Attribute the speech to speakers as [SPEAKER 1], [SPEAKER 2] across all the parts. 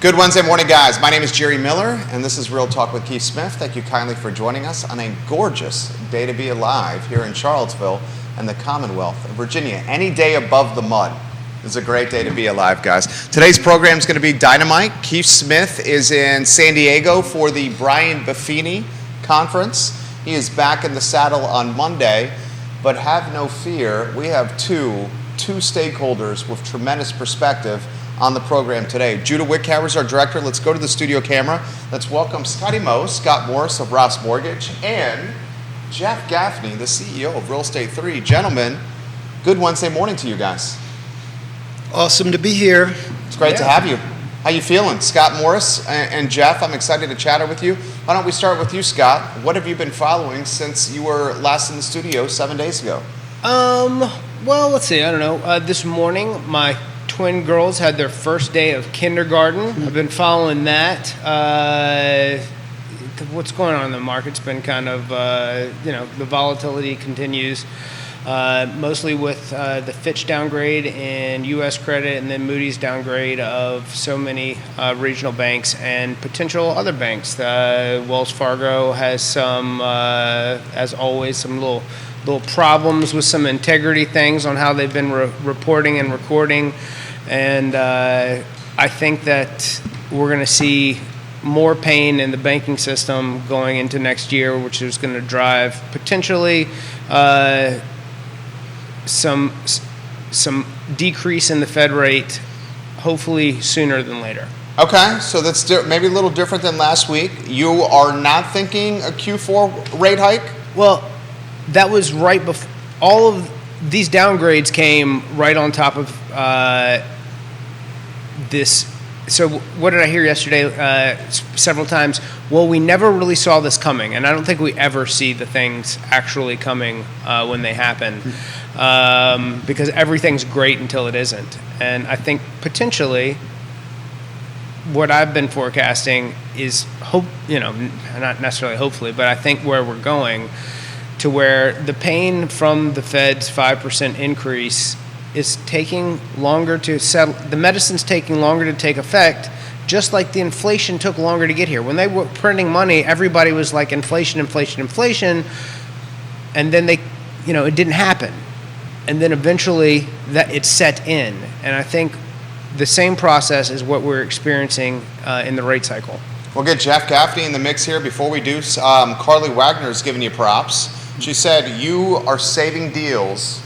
[SPEAKER 1] Good Wednesday morning, guys. My name is Jerry Miller, and this is Real Talk with Keith Smith. Thank you kindly for joining us on a gorgeous day to be alive here in Charlottesville and the Commonwealth of Virginia. Any day above the mud is a great day to be alive, guys. Today's program is going to be dynamite. Keith Smith is in San Diego for the Brian Buffini Conference. He is back in the saddle on Monday, but have no fear. We have two stakeholders with tremendous perspective on the program today. Judah Wickhauer is our director. Let's go to the studio camera. Let's welcome Scotty Moe, Scott Morris of Ross Mortgage, and Jeff Gaffney, the CEO of Real Estate 3. Gentlemen, good Wednesday morning to you guys.
[SPEAKER 2] Awesome to be here.
[SPEAKER 1] It's great to have you. How you feeling? Scott Morris and Jeff, I'm excited to chatter with you. Why don't we start with you, Scott? What have you been following since you were last in the studio 7 days ago?
[SPEAKER 3] Well, let's see. I don't know. This morning, my twin girls had their first day of kindergarten. I've been following that. What's going on in the market's been kind of, the volatility continues, mostly with the Fitch downgrade in U.S. credit and then Moody's downgrade of so many regional banks and potential other banks. Wells Fargo has some, as always, some little problems with some integrity things on how they've been reporting and recording. And I think that we're going to see more pain in the banking system going into next year, which is going to drive potentially some decrease in the Fed rate, hopefully sooner than later.
[SPEAKER 1] Okay, so that's maybe a little different than last week. You are not thinking a Q4 rate hike?
[SPEAKER 3] Well, that was right before. All of these downgrades came right on top of this. So what did I hear yesterday several times? Well, we never really saw this coming, and I don't think we ever see the things actually coming when they happen, because everything's great until it isn't. And I think potentially what I've been forecasting is not necessarily hopefully, but I think where we're going to where the pain from the Fed's 5% increase is taking longer to settle. The medicine's taking longer to take effect, just like the inflation took longer to get here. When they were printing money, everybody was like inflation, and then it didn't happen. And then eventually that it set in. And I think the same process is what we're experiencing in the rate cycle.
[SPEAKER 1] We'll get Jeff Gaffney in the mix here. Before we do, Carly Wagner's giving you props. She said you are saving deals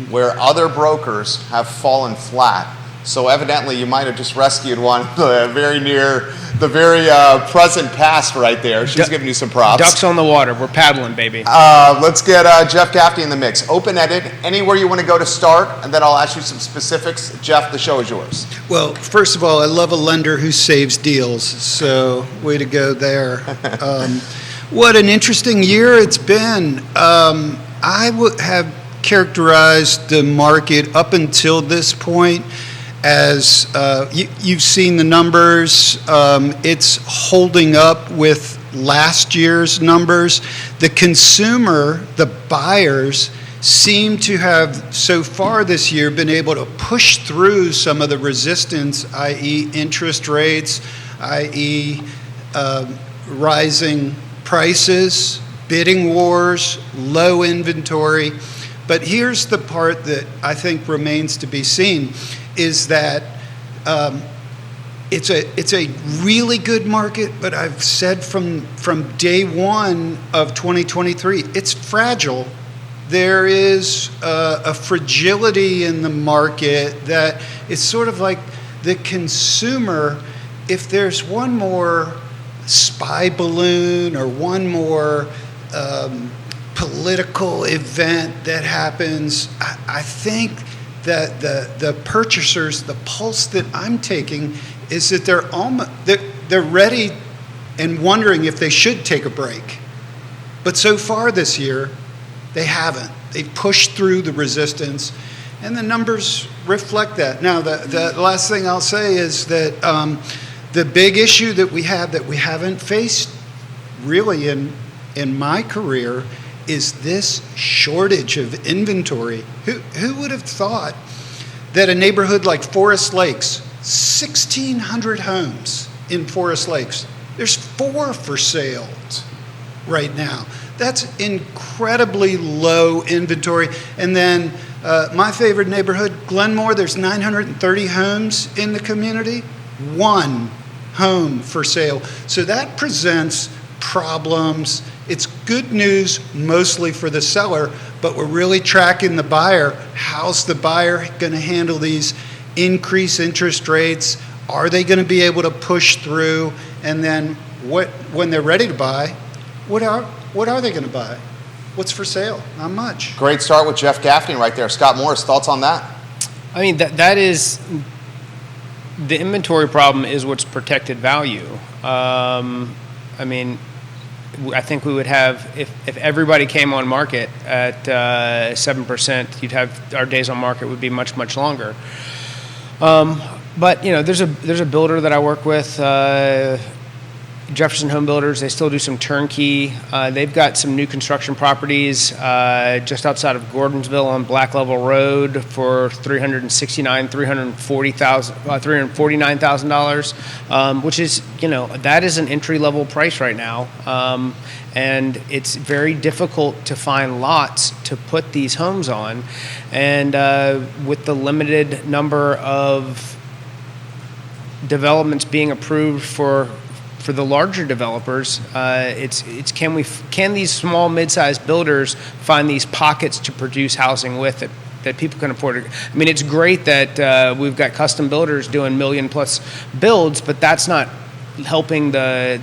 [SPEAKER 1] where other brokers have fallen flat. So evidently you might have just rescued one very near the very present past right there. She's giving you some props.
[SPEAKER 3] Ducks on the water. We're paddling, baby.
[SPEAKER 1] Let's get Jeff Gaffney in the mix. Open edit, anywhere you want to go to start, and then I'll ask you some specifics. Jeff, the show is yours.
[SPEAKER 2] Well, first of all, I love a lender who saves deals, so way to go there. What an interesting year it's been. I would have characterized the market up until this point as you've seen the numbers. It's holding up with last year's numbers. The consumer, the buyers, seem to have so far this year been able to push through some of the resistance, i.e. interest rates, i.e. rising prices, bidding wars, low inventory. But here's the part that I think remains to be seen, is that it's a really good market, but I've said from day one of 2023, it's fragile. There is a fragility in the market that it's sort of like the consumer, if there's one more spy balloon or one more political event that happens, I think that the purchasers, the pulse that I'm taking is that they're ready and wondering if they should take a break. But so far this year, they haven't. They've pushed through the resistance, and the numbers reflect that. Now, the last thing I'll say is that the big issue that we have that we haven't faced really in my career is this shortage of inventory. Who would have thought that a neighborhood like Forest Lakes, 1,600 homes in Forest Lakes. There's 4 for sale right now. That's incredibly low inventory. And then my favorite neighborhood, Glenmore, there's 930 homes in the community, 1 home for sale. So that presents problems. It's good news mostly for the seller, but we're really tracking the buyer. How's the buyer going to handle these increased interest rates? Are they going to be able to push through? And then when they're ready to buy, what are they going to buy? What's for sale? Not much.
[SPEAKER 1] Great start with Jeff Gaffney right there. Scott Morris, thoughts on that?
[SPEAKER 3] I mean, that is the inventory problem is what's protected value. I mean, I think we would have, if everybody came on market at 7%, you'd have, our days on market would be much, much longer. But there's a builder that I work with, Jefferson Home Builders. They still do some turnkey. They've got some new construction properties just outside of Gordonsville on Black Level Road for $349,000, which is that is an entry level price right now, and it's very difficult to find lots to put these homes on, and with the limited number of developments being approved for the larger developers, can these small, mid-sized builders find these pockets to produce housing with that people can afford? I mean, it's great that we've got custom builders doing million-plus builds, but that's not helping the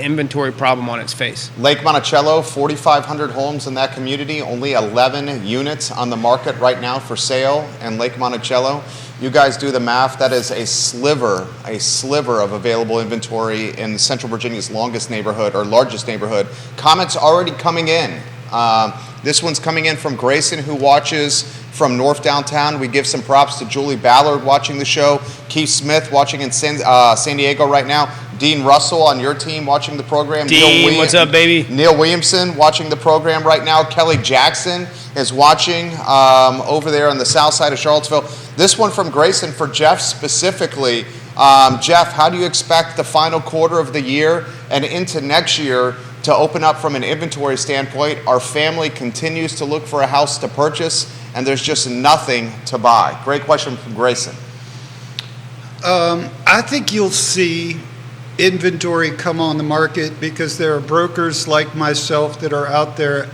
[SPEAKER 3] inventory problem on its face.
[SPEAKER 1] Lake Monticello, 4,500 homes in that community, only 11 units on the market right now for sale in Lake Monticello. You guys do the math, that is a sliver of available inventory in Central Virginia's largest neighborhood. Comments already coming in. This one's coming in from Grayson, who watches from North Downtown. We give some props to Julie Ballard watching the show, Keith Smith watching in San Diego right now, Dean Russell on your team watching the program.
[SPEAKER 3] Dean, what's up, baby?
[SPEAKER 1] Neil Williamson watching the program right now. Kelly Jackson is watching over there on the south side of Charlottesville. This one from Grayson for Jeff specifically. Jeff, how do you expect the final quarter of the year and into next year to open up from an inventory standpoint? Our family continues to look for a house to purchase, and there's just nothing to buy. Great question from Grayson.
[SPEAKER 2] I think you'll see inventory come on the market because there are brokers like myself that are out there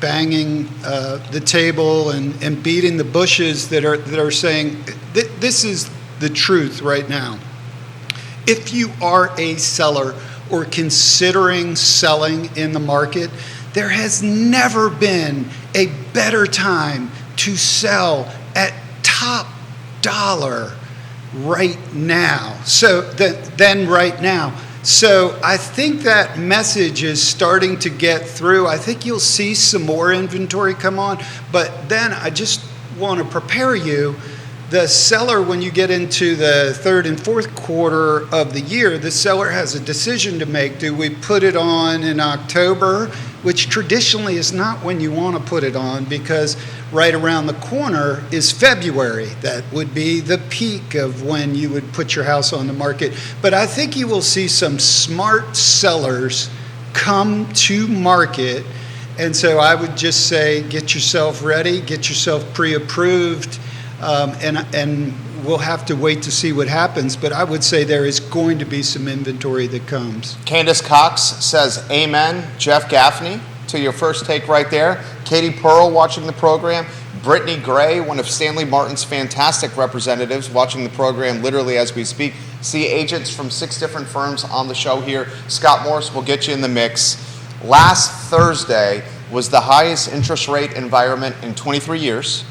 [SPEAKER 2] banging the table and beating the bushes that are saying this is the truth right now. If you are a seller or considering selling in the market, there has never been a better time to sell at top dollar right now. Then right now. So I think that message is starting to get through. I think you'll see some more inventory come on, but then I just want to prepare you. The seller, when you get into the third and fourth quarter of the year, the seller has a decision to make. Do we put it on in October, which traditionally is not when you want to put it on, because right around the corner is February. That would be the peak of when you would put your house on the market. But I think you will see some smart sellers come to market. And so I would just say, get yourself ready, get yourself pre-approved, and we'll have to wait to see what happens. But I would say there is going to be some inventory that comes.
[SPEAKER 1] Candace Cox says, amen. Jeff Gaffney, to your first take right there. Katie Pearl watching the program. Brittany Gray, one of Stanley Martin's fantastic representatives, watching the program literally as we speak. See agents from 6 different firms on the show here. Scott Morris will get you in the mix. Last Thursday was the highest interest rate environment in 23 years.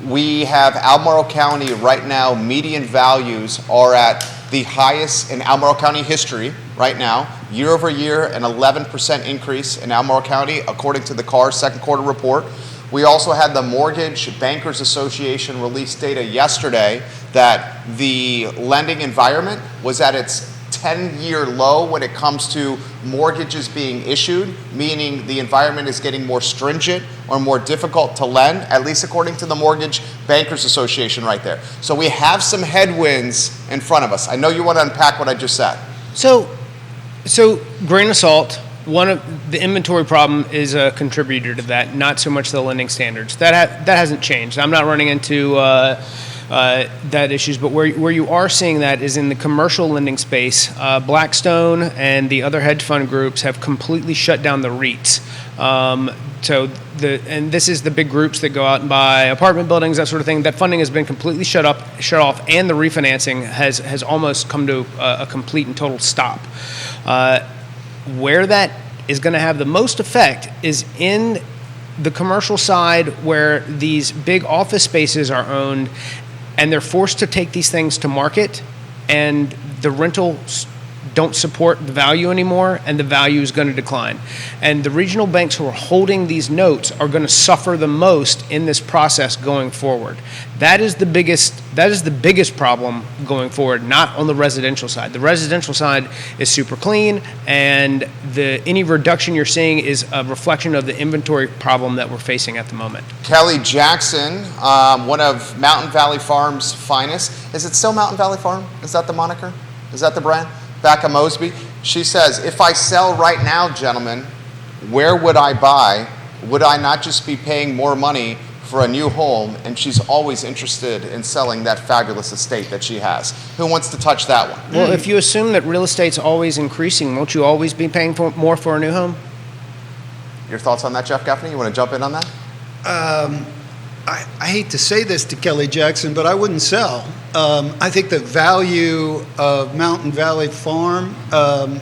[SPEAKER 1] We have Albemarle County right now, median values are at the highest in Albemarle County history right now. Year over year, an 11% increase in Albemarle County, according to the CAR second quarter report. We also had the Mortgage Bankers Association release data yesterday that the lending environment was at its 10-year low when it comes to mortgages being issued, meaning the environment is getting more stringent or more difficult to lend, at least according to the Mortgage Bankers Association right there. So we have some headwinds in front of us. I know you want to unpack what I just said.
[SPEAKER 3] So grain of salt. One of the inventory problem is a contributor to that, not so much the lending standards. That hasn't changed. I'm not running into that issues, but where you are seeing that is in the commercial lending space. Blackstone and the other hedge fund groups have completely shut down the REITs. And this is the big groups that go out and buy apartment buildings, that sort of thing. That funding has been completely shut off, and the refinancing has almost come to a complete and total stop. Where that is going to have the most effect is in the commercial side, where these big office spaces are owned and they're forced to take these things to market, and the rentals don't support the value anymore, and the value is going to decline. And the regional banks who are holding these notes are going to suffer the most in this process going forward. That is the biggest problem going forward, not on the residential side. The residential side is super clean, and any reduction you're seeing is a reflection of the inventory problem that we're facing at the moment.
[SPEAKER 1] Kelly Jackson, one of Mountain Valley Farm's finest. Is it still Mountain Valley Farm? Is that the moniker? Is that the brand? Back at Mosby. She says, if I sell right now, gentlemen, where would I buy? Would I not just be paying more money for a new home? And she's always interested in selling that fabulous estate that she has. Who wants to touch that one?
[SPEAKER 3] Well, if you assume that real estate's always increasing, won't you always be paying more for a new home?
[SPEAKER 1] Your thoughts on that, Jeff Gaffney? You want to jump in on that?
[SPEAKER 2] I hate to say this to Kelly Jackson, but I wouldn't sell. I think the value of Mountain Valley Farm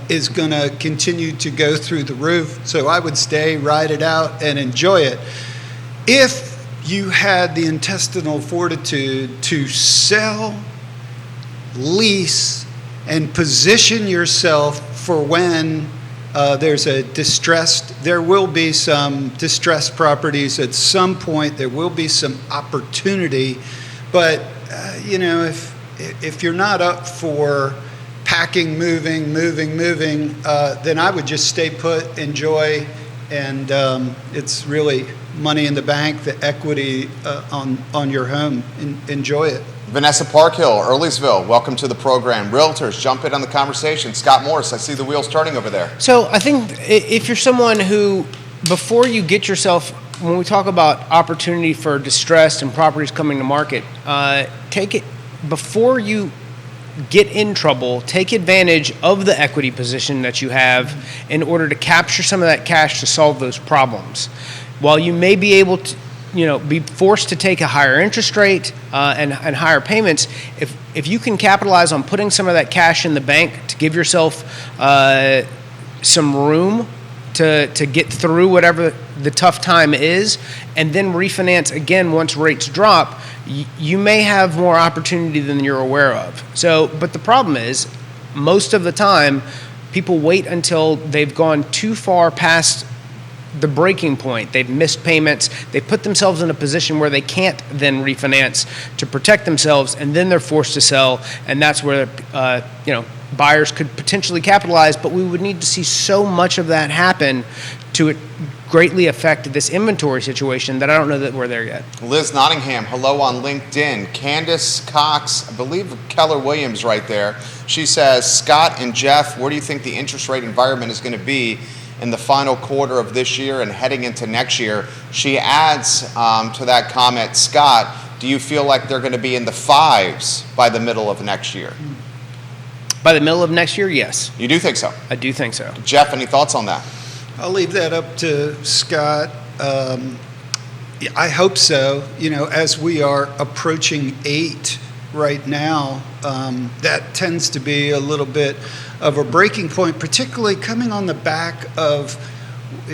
[SPEAKER 2] is going to continue to go through the roof. So I would stay, ride it out, and enjoy it. If you had the intestinal fortitude to sell, lease, and position yourself for when there will be some distressed properties at some point. There will be some opportunity, but if you're not up for packing, moving, then I would just stay put, enjoy, and it's really money in the bank, the equity on your home. Enjoy it.
[SPEAKER 1] Vanessa Parkhill, Earlysville, welcome to the program. Realtors, jump in on the conversation. Scott Morris, I see the wheels turning over there.
[SPEAKER 3] So I think if you're someone who, before you get yourself, when we talk about opportunity for distress and properties coming to market, take it, before you get in trouble, take advantage of the equity position that you have in order to capture some of that cash to solve those problems. While you may be able to be forced to take a higher interest rate and higher payments, if you can capitalize on putting some of that cash in the bank to give yourself some room to get through whatever the tough time is, and then refinance again once rates drop, you may have more opportunity than you're aware of. But the problem is, most of the time, people wait until they've gone too far past the breaking point. They've missed payments. They put themselves in a position where they can't then refinance to protect themselves, and then they're forced to sell. And that's where buyers could potentially capitalize. But we would need to see so much of that happen to greatly affect this inventory situation that I don't know that we're there yet.
[SPEAKER 1] Liz Nottingham, hello on LinkedIn. Candace Cox, I believe Keller Williams right there. She says, Scott and Jeff, where do you think the interest rate environment is going to be in the final quarter of this year and heading into next year? She adds to that comment, Scott, do you feel like they're going to be in the 5s by the middle of next year?
[SPEAKER 3] By the middle of next year, yes.
[SPEAKER 1] You do think so?
[SPEAKER 3] I do think so.
[SPEAKER 1] Jeff, any thoughts on that?
[SPEAKER 2] I'll leave that up to Scott. I hope so. As we are approaching 8 right now, that tends to be a little bit of a breaking point, particularly coming on the back of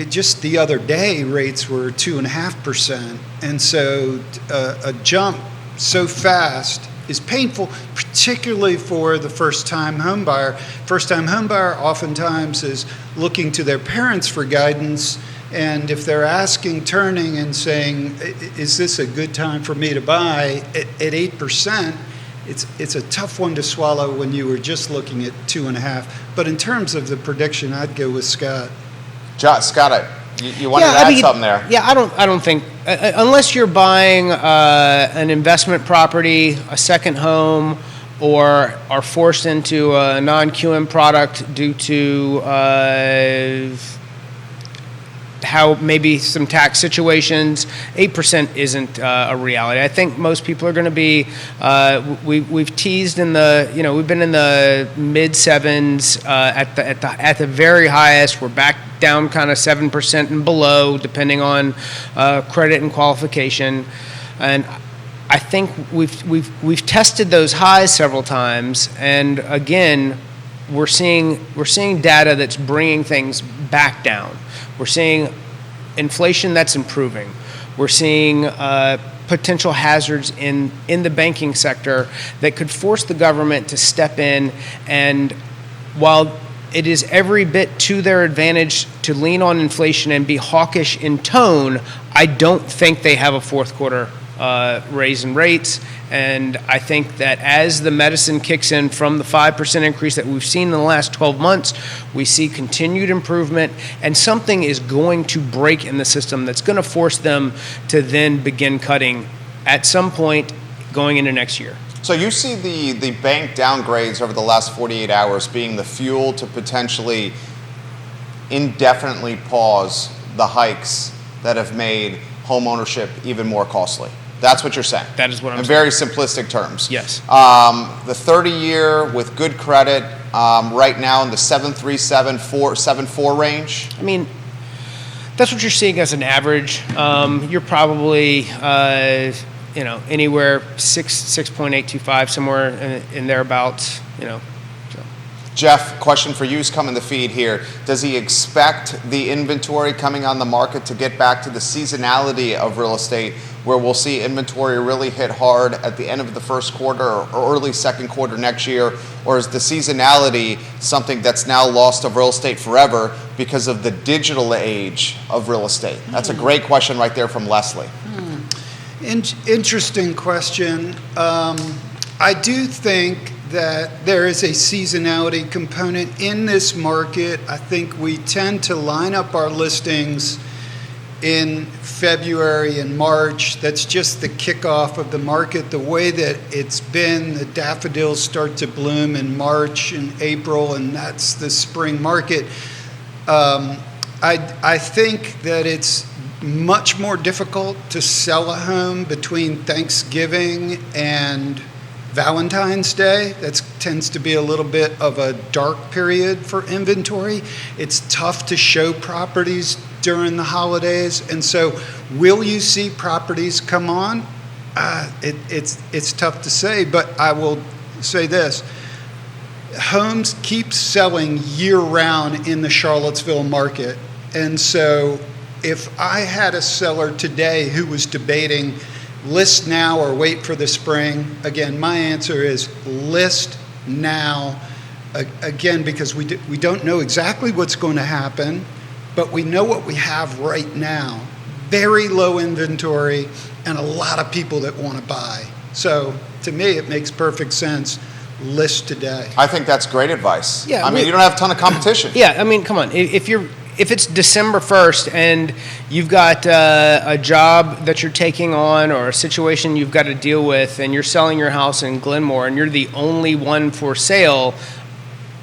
[SPEAKER 2] just the other day, rates were 2.5%. And so a jump so fast is painful, particularly for the first-time home buyer. First-time home buyer oftentimes is looking to their parents for guidance, and if they're turning and saying, is this a good time for me to buy at 8%, it's a tough one to swallow when you were just looking at 2.5. But in terms of the prediction, I'd go with Scott.
[SPEAKER 1] Scott, you wanted to add something there.
[SPEAKER 3] Yeah, I don't think unless you're buying an investment property, a second home, or are forced into a non-QM product due to how maybe some tax situations, 8% isn't a reality. I think most people are going to be. We've teased in the, we've been in the mid sevens at the very highest. We're back down kind of 7% and below, depending on credit and qualification, and I think we've tested those highs several times, and again, we're seeing data that's bringing things back down. We're seeing inflation that's improving. We're seeing potential hazards in the banking sector that could force the government to step in, and while it is every bit to their advantage to lean on inflation and be hawkish in tone, I don't think they have a fourth quarter raise in rates. And I think that as the medicine kicks in from the 5% increase that we've seen in the last 12 months, we see continued improvement, and something is going to break in the system that's going to force them to then begin cutting at some point going into next year.
[SPEAKER 1] So you see the bank downgrades over the last 48 hours being the fuel to potentially indefinitely pause the hikes that have made home ownership even more costly. That's what you're saying.
[SPEAKER 3] That is what I'm saying.
[SPEAKER 1] In very simplistic terms.
[SPEAKER 3] Yes.
[SPEAKER 1] The 30-year with good credit right now in the 7.4 range.
[SPEAKER 3] I mean, that's what you're seeing as an average. You're probably anywhere 6.825, somewhere in thereabouts.
[SPEAKER 1] Jeff, question for you is coming the feed here. Does he expect the inventory coming on the market to get back to the seasonality of real estate, where we'll see inventory really hit hard at the end of the first quarter or early second quarter next year? Or is the seasonality something that's now lost of real estate forever because of the digital age of real estate? That's a great question right there from Leslie.
[SPEAKER 2] Interesting question. I do think that there is a seasonality component in this market. I think we tend to line up our listings in February and March. That's just the kickoff of the market. The way that it's been, the daffodils start to bloom in March and April, and that's the spring market. I think that it's much more difficult to sell a home between Thanksgiving and Valentine's Day. That tends to be a little bit of a dark period for inventory. It's tough to show properties during the holidays, and so will you see properties come on? It's tough to say, but I will say this. Homes keep selling year-round in the Charlottesville market, and so if I had a seller today who was debating list now or wait for the spring, again, my answer is list now, again, because we don't know exactly what's going to happen, but we know what we have right now. Very low inventory and a lot of people that want to buy. So to me, it makes perfect sense. List today.
[SPEAKER 1] I think that's great advice.
[SPEAKER 3] Yeah,
[SPEAKER 1] I mean, you don't have a ton of competition.
[SPEAKER 3] Yeah, I mean, come on. If it's December 1st and you've got a job that you're taking on or a situation you've got to deal with, and you're selling your house in Glenmore and you're the only one for sale,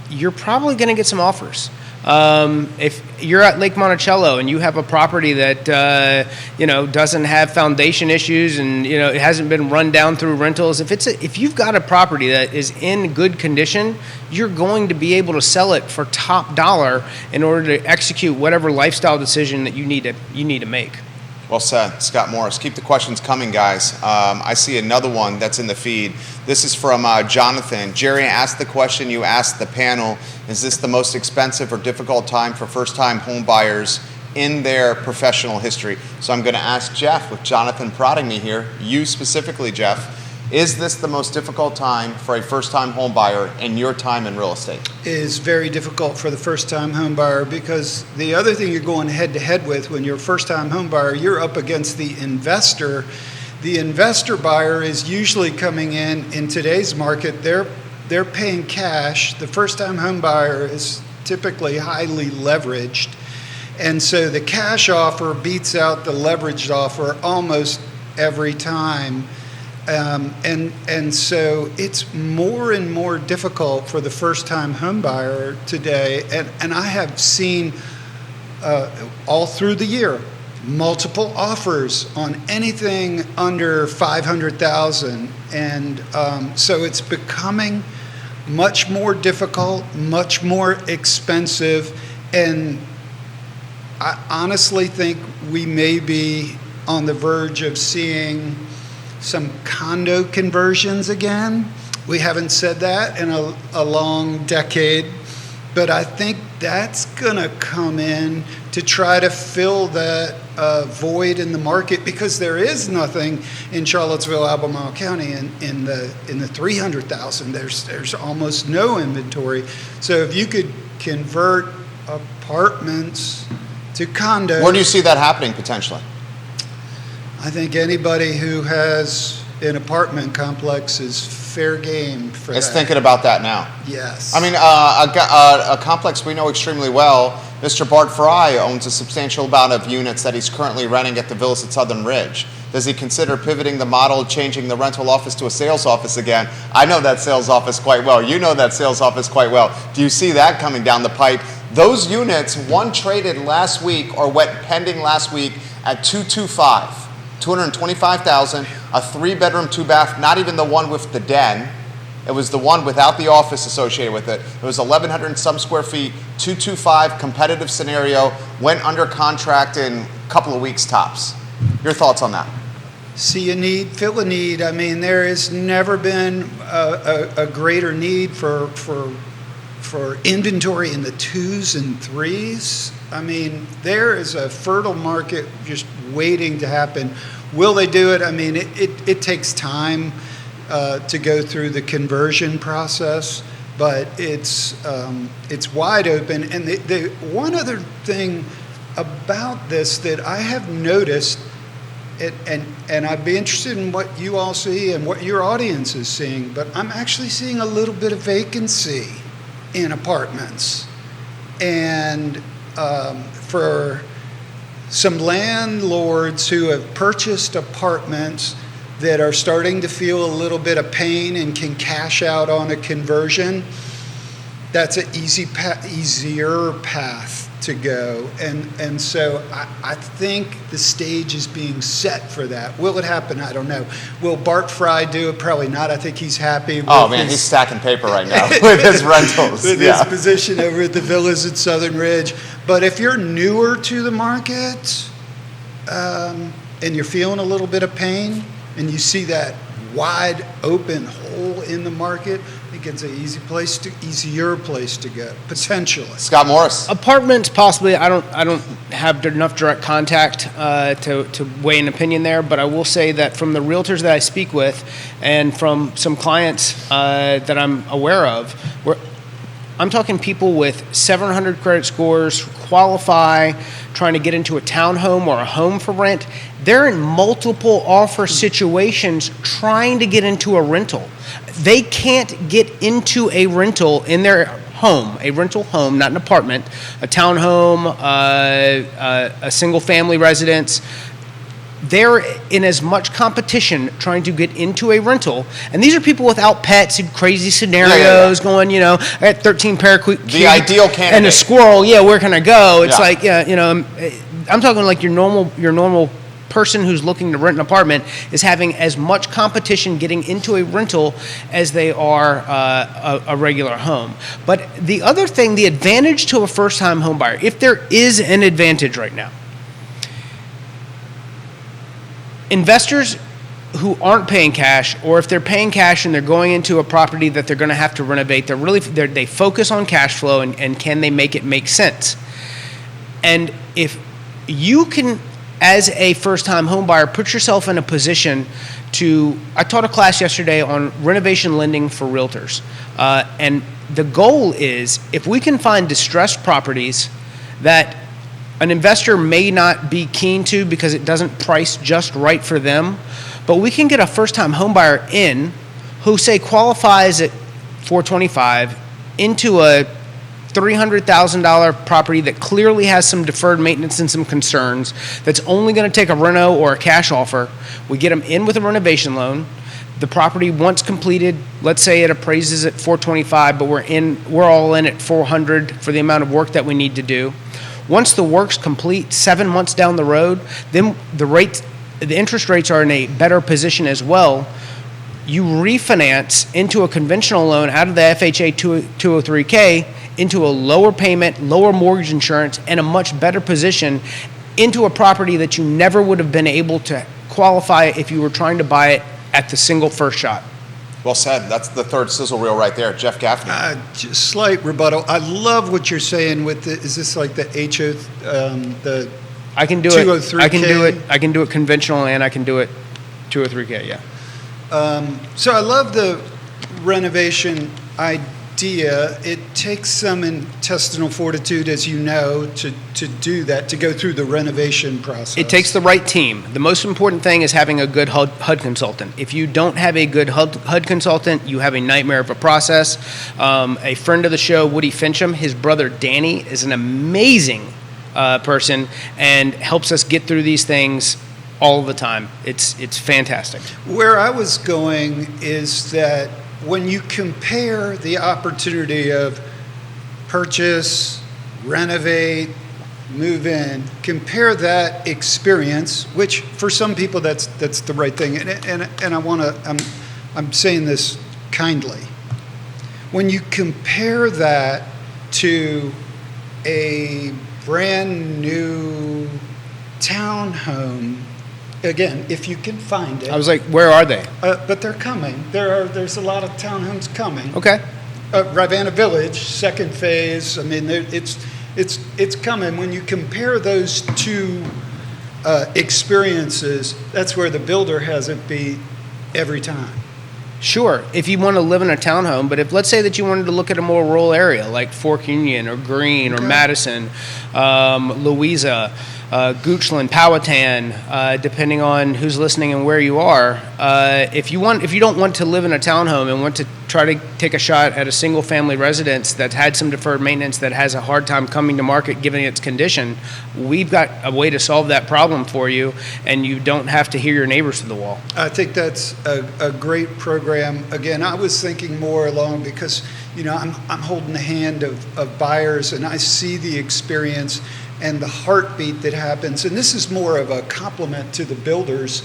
[SPEAKER 3] you're probably going to get some offers. If you're at Lake Monticello and you have a property that doesn't have foundation issues and it hasn't been run down through rentals, if you've got a property that is in good condition, you're going to be able to sell it for top dollar in order to execute whatever lifestyle decision that you need to make.
[SPEAKER 1] Well said, Scott Morris. Keep the questions coming, guys. I see another one that's in the feed. This is from Jonathan. Jerry asked the question you asked the panel, is this the most expensive or difficult time for first-time home buyers in their professional history? So I'm going to ask Jeff, with Jonathan prodding me here, you specifically, Jeff, is this the most difficult time for a first-time home buyer in your time in real estate?
[SPEAKER 2] It is very difficult for the first-time home buyer, because the other thing you're going head-to-head with when you're a first-time home buyer, you're up against the investor. The investor buyer is usually coming in today's market, they're paying cash. The first-time home buyer is typically highly leveraged. And so the cash offer beats out the leveraged offer almost every time. And so it's more and more difficult for the first-time home buyer today. And I have seen all through the year multiple offers on anything under $500,000. And so it's becoming much more difficult, much more expensive, and I honestly think we may be on the verge of seeing some condo conversions again. We haven't said that in a long decade, but I think that's going to come in to try to fill that void in the market, because there is nothing in Charlottesville, Albemarle County in the 300,000. There's almost no inventory. So if you could convert apartments to condos,
[SPEAKER 1] Where do you see that happening potentially?
[SPEAKER 2] I think anybody who has an apartment complex is fair game for
[SPEAKER 1] It's
[SPEAKER 2] that.
[SPEAKER 1] thinking about that now.
[SPEAKER 2] Yes.
[SPEAKER 1] I mean, a complex we know extremely well, Mr. Bart Fry owns a substantial amount of units that he's currently renting at the villas at Southern Ridge. Does he consider pivoting the model, changing the rental office to a sales office again? I know that sales office quite well. You know that sales office quite well. Do you see that coming down the pipe? Those units, one traded last week or went pending last week at 225,000, a 3-bedroom, 2-bath, not even the one with the den. It was the one without the office associated with it. It was 1,100 and some square feet, 225, competitive scenario, went under contract in a couple of weeks tops. Your thoughts on that?
[SPEAKER 2] See a need, fill a need. I mean, there has never been a greater need for inventory in the 2s and 3s. I mean, there is a fertile market just waiting to happen. Will they do it? I mean, it takes time to go through the conversion process, but it's wide open. And the one other thing about this that I have noticed, and I'd be interested in what you all see and what your audience is seeing, but I'm actually seeing a little bit of vacancy in apartments. And for some landlords who have purchased apartments that are starting to feel a little bit of pain and can cash out on a conversion, that's an easier path to go. And so I think the stage is being set for that. Will it happen? I don't know. Will Bart Fry do it? Probably not. I think he's happy with
[SPEAKER 1] He's stacking paper right now with his rentals.
[SPEAKER 2] with his position over at the villas at Southern Ridge. But if you're newer to the market and you're feeling a little bit of pain and you see that wide open hole in the market, I think it's an easier place to go, potentially.
[SPEAKER 1] Scott Morris.
[SPEAKER 3] Apartments, possibly. I don't have enough direct contact to weigh an opinion there, but I will say that from the realtors that I speak with and from some clients that I'm aware of, I'm talking people with 700 credit scores, qualify, trying to get into a townhome or a home for rent. They're in multiple offer situations trying to get into a rental. They can't get into a rental in their home, a rental home, not an apartment, a townhome, a single family residence. They're in as much competition trying to get into a rental. And these are people without pets and crazy scenarios going, I got 13 parakeets.
[SPEAKER 1] The ideal candidate.
[SPEAKER 3] And a squirrel, where can I go? It's
[SPEAKER 1] Yeah.
[SPEAKER 3] I'm talking like your normal person who's looking to rent an apartment is having as much competition getting into a rental as they are a regular home. But the other thing, the advantage to a first-time home buyer, if there is an advantage right now, investors who aren't paying cash, or if they're paying cash and they're going into a property that they're going to have to renovate, they focus on cash flow and can they make it make sense. And if you can, as a first-time home buyer, put yourself in a position I taught a class yesterday on renovation lending for realtors. And the goal is, if we can find distressed properties that an investor may not be keen to because it doesn't price just right for them, But we can get a first-time home buyer in who, say, qualifies at 425 into a $300,000 property that clearly has some deferred maintenance and some concerns, that's only going to take a reno or a cash offer. We get them in with a renovation loan. The property, once completed, let's say it appraises at 425, but we're all in at 400 for the amount of work that we need to do. Once the work's complete, 7 months down the road, then the interest rates are in a better position as well. You refinance into a conventional loan out of the FHA 203K into a lower payment, lower mortgage insurance, and a much better position into a property that you never would have been able to qualify if you were trying to buy it at the single first shot.
[SPEAKER 1] Well said. That's the third sizzle reel right there. Jeff Gaffney.
[SPEAKER 2] Just slight rebuttal. I love what you're saying with is this like the the
[SPEAKER 3] I can do
[SPEAKER 2] 203K?
[SPEAKER 3] I can do it conventional, and I can do it 203K, yeah.
[SPEAKER 2] So I love the renovation idea. It takes some intestinal fortitude, as you know, to do that, to go through the renovation process.
[SPEAKER 3] It takes the right team. The most important thing is having a good HUD consultant. If you don't have a good HUD consultant, you have a nightmare of a process. A friend of the show, Woody Fincham, his brother Danny, is an amazing person and helps us get through these things all the time. It's fantastic.
[SPEAKER 2] Where I was going is that when you compare the opportunity of purchase, renovate, move in, compare that experience, which for some people that's the right thing, and I want to, I'm saying this kindly. When you compare that to a brand new townhome, again, if you can find it.
[SPEAKER 3] I was like, where are they?
[SPEAKER 2] But they're coming. There's a lot of townhomes coming.
[SPEAKER 3] Okay.
[SPEAKER 2] Rivanna Village, second phase. I mean, it's coming. When you compare those two experiences, that's where the builder has it beat every time.
[SPEAKER 3] Sure, if you want to live in a townhome, but if let's say that you wanted to look at a more rural area like Fork Union or Greene or Madison, Louisa, Goochland, Powhatan, depending on who's listening and where you are. If you don't want to live in a townhome and want to try to take a shot at a single family residence that had some deferred maintenance that has a hard time coming to market given its condition, we've got a way to solve that problem for you, and you don't have to hear your neighbors to the wall.
[SPEAKER 2] I think that's a great program. Again, I was thinking more along because, I'm holding the hand of buyers, and I see the experience and the heartbeat that happens. And this is more of a compliment to the builders.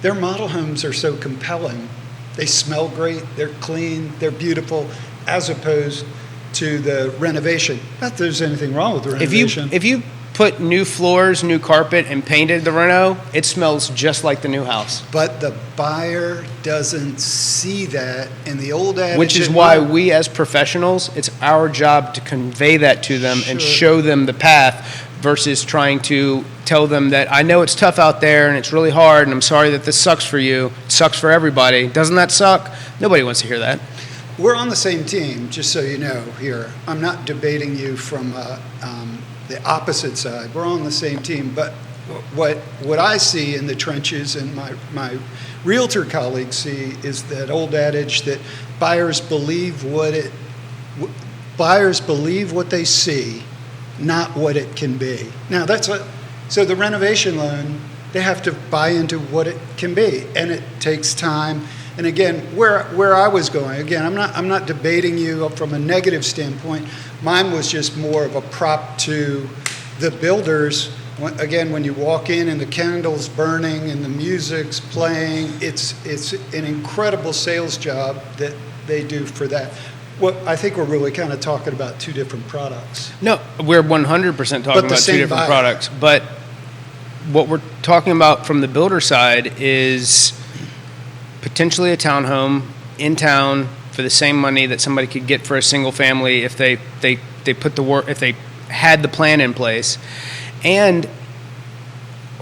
[SPEAKER 2] Their model homes are so compelling. They smell great, they're clean, they're beautiful, as opposed to the renovation. Not that there's anything wrong with the renovation.
[SPEAKER 3] If you put new floors, new carpet, and painted the reno, it smells just like the new house.
[SPEAKER 2] But the buyer doesn't see that, and the old adage...
[SPEAKER 3] Which is why we as professionals, it's our job to convey that to them and show them the path versus trying to tell them that I know it's tough out there and it's really hard and I'm sorry that this sucks for you. It sucks for everybody. Doesn't that suck? Nobody wants to hear that.
[SPEAKER 2] We're on the same team, just so you know here. I'm not debating you from the opposite side. We're on the same team, but what I see in the trenches and my realtor colleagues see is that old adage that buyers believe what they see, not what it can be. Now so the renovation loan, they have to buy into what it can be, and it takes time. And again, where I was going, again, I'm not debating you from a negative standpoint. Mine was just more of a prop to the builders. When you walk in and the candles burning and the music's playing, it's an incredible sales job that they do for that. I think we're really kind of talking about two different products.
[SPEAKER 3] No, we're 100% talking about two different products. But what we're talking about from the builder side is potentially a townhome in town for the same money that somebody could get for a single family if they put the work, if they had the plan in place. And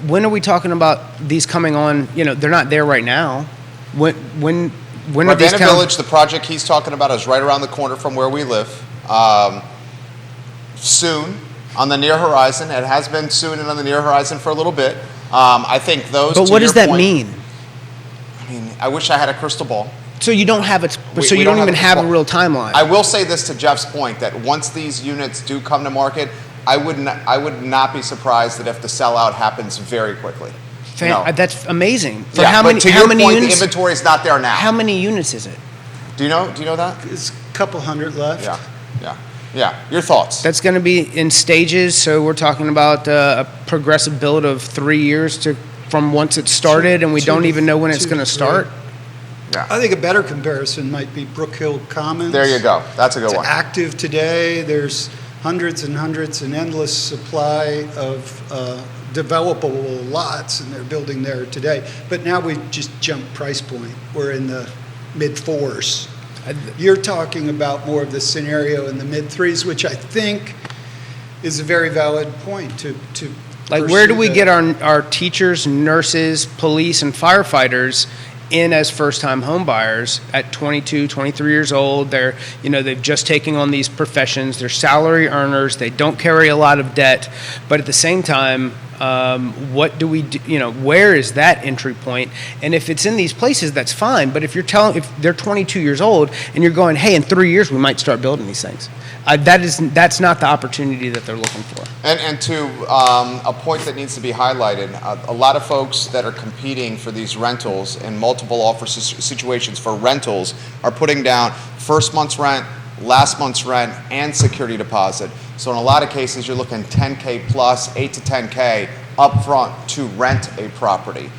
[SPEAKER 3] when are we talking about these coming on? They're not there right now. When are these
[SPEAKER 1] Village, the project he's talking about, is right around the corner from where we live. Soon, on the near horizon. It has been soon and on the near horizon for a little bit. I think those.
[SPEAKER 3] But what does that mean?
[SPEAKER 1] I wish I had a crystal ball.
[SPEAKER 3] So you don't have it. So
[SPEAKER 1] We
[SPEAKER 3] you don't even have a
[SPEAKER 1] crystal
[SPEAKER 3] real
[SPEAKER 1] ball.
[SPEAKER 3] timeline.
[SPEAKER 1] I will say this to Jeff's point, that once these units do come to market, I would not be surprised that if the sellout happens very quickly. No.
[SPEAKER 3] That's amazing. For
[SPEAKER 1] Yeah,
[SPEAKER 3] how
[SPEAKER 1] but
[SPEAKER 3] many?
[SPEAKER 1] to
[SPEAKER 3] How
[SPEAKER 1] your
[SPEAKER 3] many
[SPEAKER 1] point,
[SPEAKER 3] units?
[SPEAKER 1] the inventory is not there now.
[SPEAKER 3] How many units is it?
[SPEAKER 1] Do you know that?
[SPEAKER 2] It's a couple hundred left.
[SPEAKER 1] Yeah. Your thoughts?
[SPEAKER 3] That's going to be in stages. So we're talking about a progressive build of 3 years from once it started, and we don't even know when it's going to start.
[SPEAKER 1] Yeah.
[SPEAKER 2] I think a better comparison might be Brook Hill Commons.
[SPEAKER 1] There you go. That's a good
[SPEAKER 2] It's
[SPEAKER 1] one.
[SPEAKER 2] active today. There's hundreds and hundreds and endless supply of developable lots, and they're building there today. But now we've just jumped price point. We're in the mid-4s. You're talking about more of the scenario in the mid-3s, which I think is a very valid point to
[SPEAKER 3] Like, where do
[SPEAKER 2] pursue
[SPEAKER 3] we
[SPEAKER 2] that.
[SPEAKER 3] get our teachers, nurses, police, and firefighters in as first-time home buyers at 22, 23 years old? They've just taken on these professions. They're salary earners. They don't carry a lot of debt, but at the same time, what do we do? Where is that entry point? And if it's in these places, that's fine. But if if they're 22 years old and you're going, hey, in 3 years we might start building these things, that's not the opportunity that they're looking for.
[SPEAKER 1] And to a point that needs to be highlighted, a lot of folks that are competing for these rentals in multiple offer situations for rentals are putting down first month's rent, last month's rent, and security deposit. So in a lot of cases, you're looking 10K plus, 8 to 10K upfront to rent a property.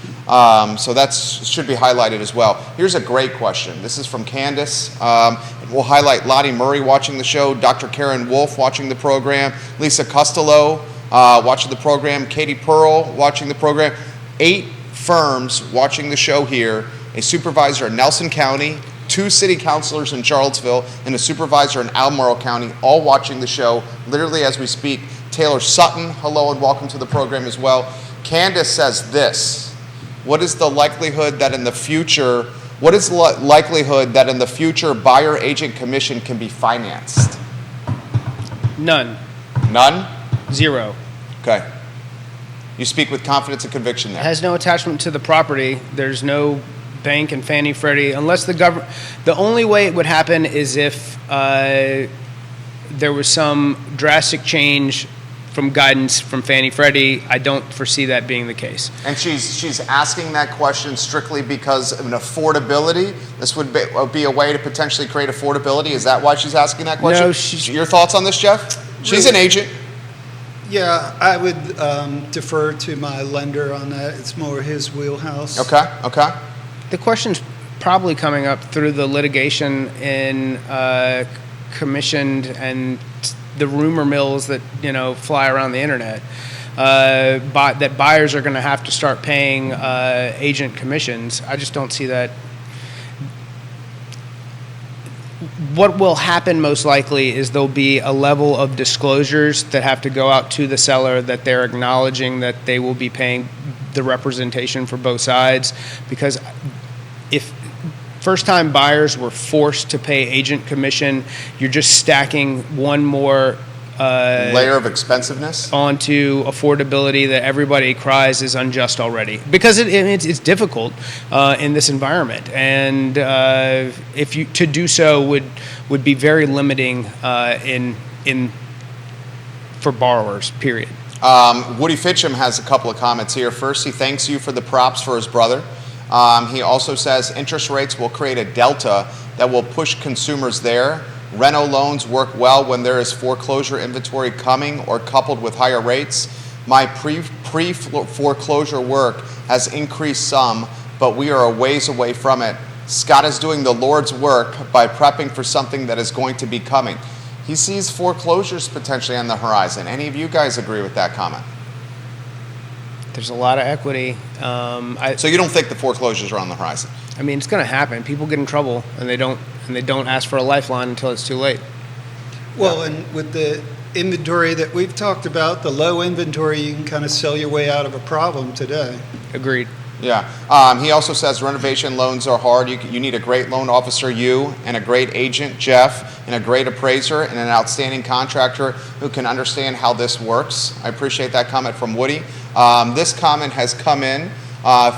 [SPEAKER 1] So that should be highlighted as well. Here's a great question. This is from Candace. We'll highlight Lottie Murray watching the show, Dr. Karen Wolf watching the program, Lisa Costello watching the program, Katie Pearl watching the program. 8 firms watching the show here, a supervisor in Nelson County, 2 city councilors in Charlottesville, and a supervisor in Albemarle County, all watching the show literally as we speak. Taylor Sutton, hello and welcome to the program as well. Candace says this: what is the likelihood that in the future buyer agent commission can be financed?
[SPEAKER 3] None.
[SPEAKER 1] None?
[SPEAKER 3] 0.
[SPEAKER 1] Okay. You speak with confidence and conviction
[SPEAKER 3] It
[SPEAKER 1] there.
[SPEAKER 3] has no attachment to the property. There's no bank and Fannie Freddie, unless the only way it would happen is if there was some drastic change from guidance from Fannie Freddie. I don't foresee that being the case.
[SPEAKER 1] And she's asking that question strictly because of an affordability. This would be a way to potentially create affordability. Is that why she's asking that question?
[SPEAKER 3] No,
[SPEAKER 1] Your thoughts on this, Jeff? She's an agent.
[SPEAKER 2] Yeah, I would defer to my lender on that. It's more his wheelhouse.
[SPEAKER 1] Okay.
[SPEAKER 3] The question's probably coming up through the litigation in commissioned and the rumor mills that fly around the internet. That buyers are going to have to start paying agent commissions. I just don't see that. What will happen most likely is there'll be a level of disclosures that have to go out to the seller that they're acknowledging that they will be paying the representation for both sides. Because if first-time buyers were forced to pay agent commission, you're just stacking one more
[SPEAKER 1] layer of expensiveness
[SPEAKER 3] onto affordability that everybody cries is unjust already, because it's difficult in this environment, and if you to do so would be very limiting in for borrowers. Period.
[SPEAKER 1] Woody Fincham has a couple of comments here. First, he thanks you for the props for his brother. He also says interest rates will create a delta that will push consumers there. Reno loans work well when there is foreclosure inventory coming or coupled with higher rates. My pre-foreclosure work has increased some, but we are a ways away from it. Scott is doing the Lord's work by prepping for something that is going to be coming. He sees foreclosures potentially on the horizon. Any of you guys agree with that comment?
[SPEAKER 3] There's a lot of equity.
[SPEAKER 1] So you don't think the foreclosures are on the horizon?
[SPEAKER 3] I mean, it's going to happen. People get in trouble, and they don't ask for a lifeline until it's too late.
[SPEAKER 2] Well, and with the inventory that we've talked about, the low inventory, you can kind of sell your way out of a problem today.
[SPEAKER 3] Agreed.
[SPEAKER 1] Yeah. He also says renovation loans are hard. You need a great loan officer, and a great agent, Jeff, and a great appraiser, and an outstanding contractor who can understand how this works. I appreciate that comment from Woody. This comment has come in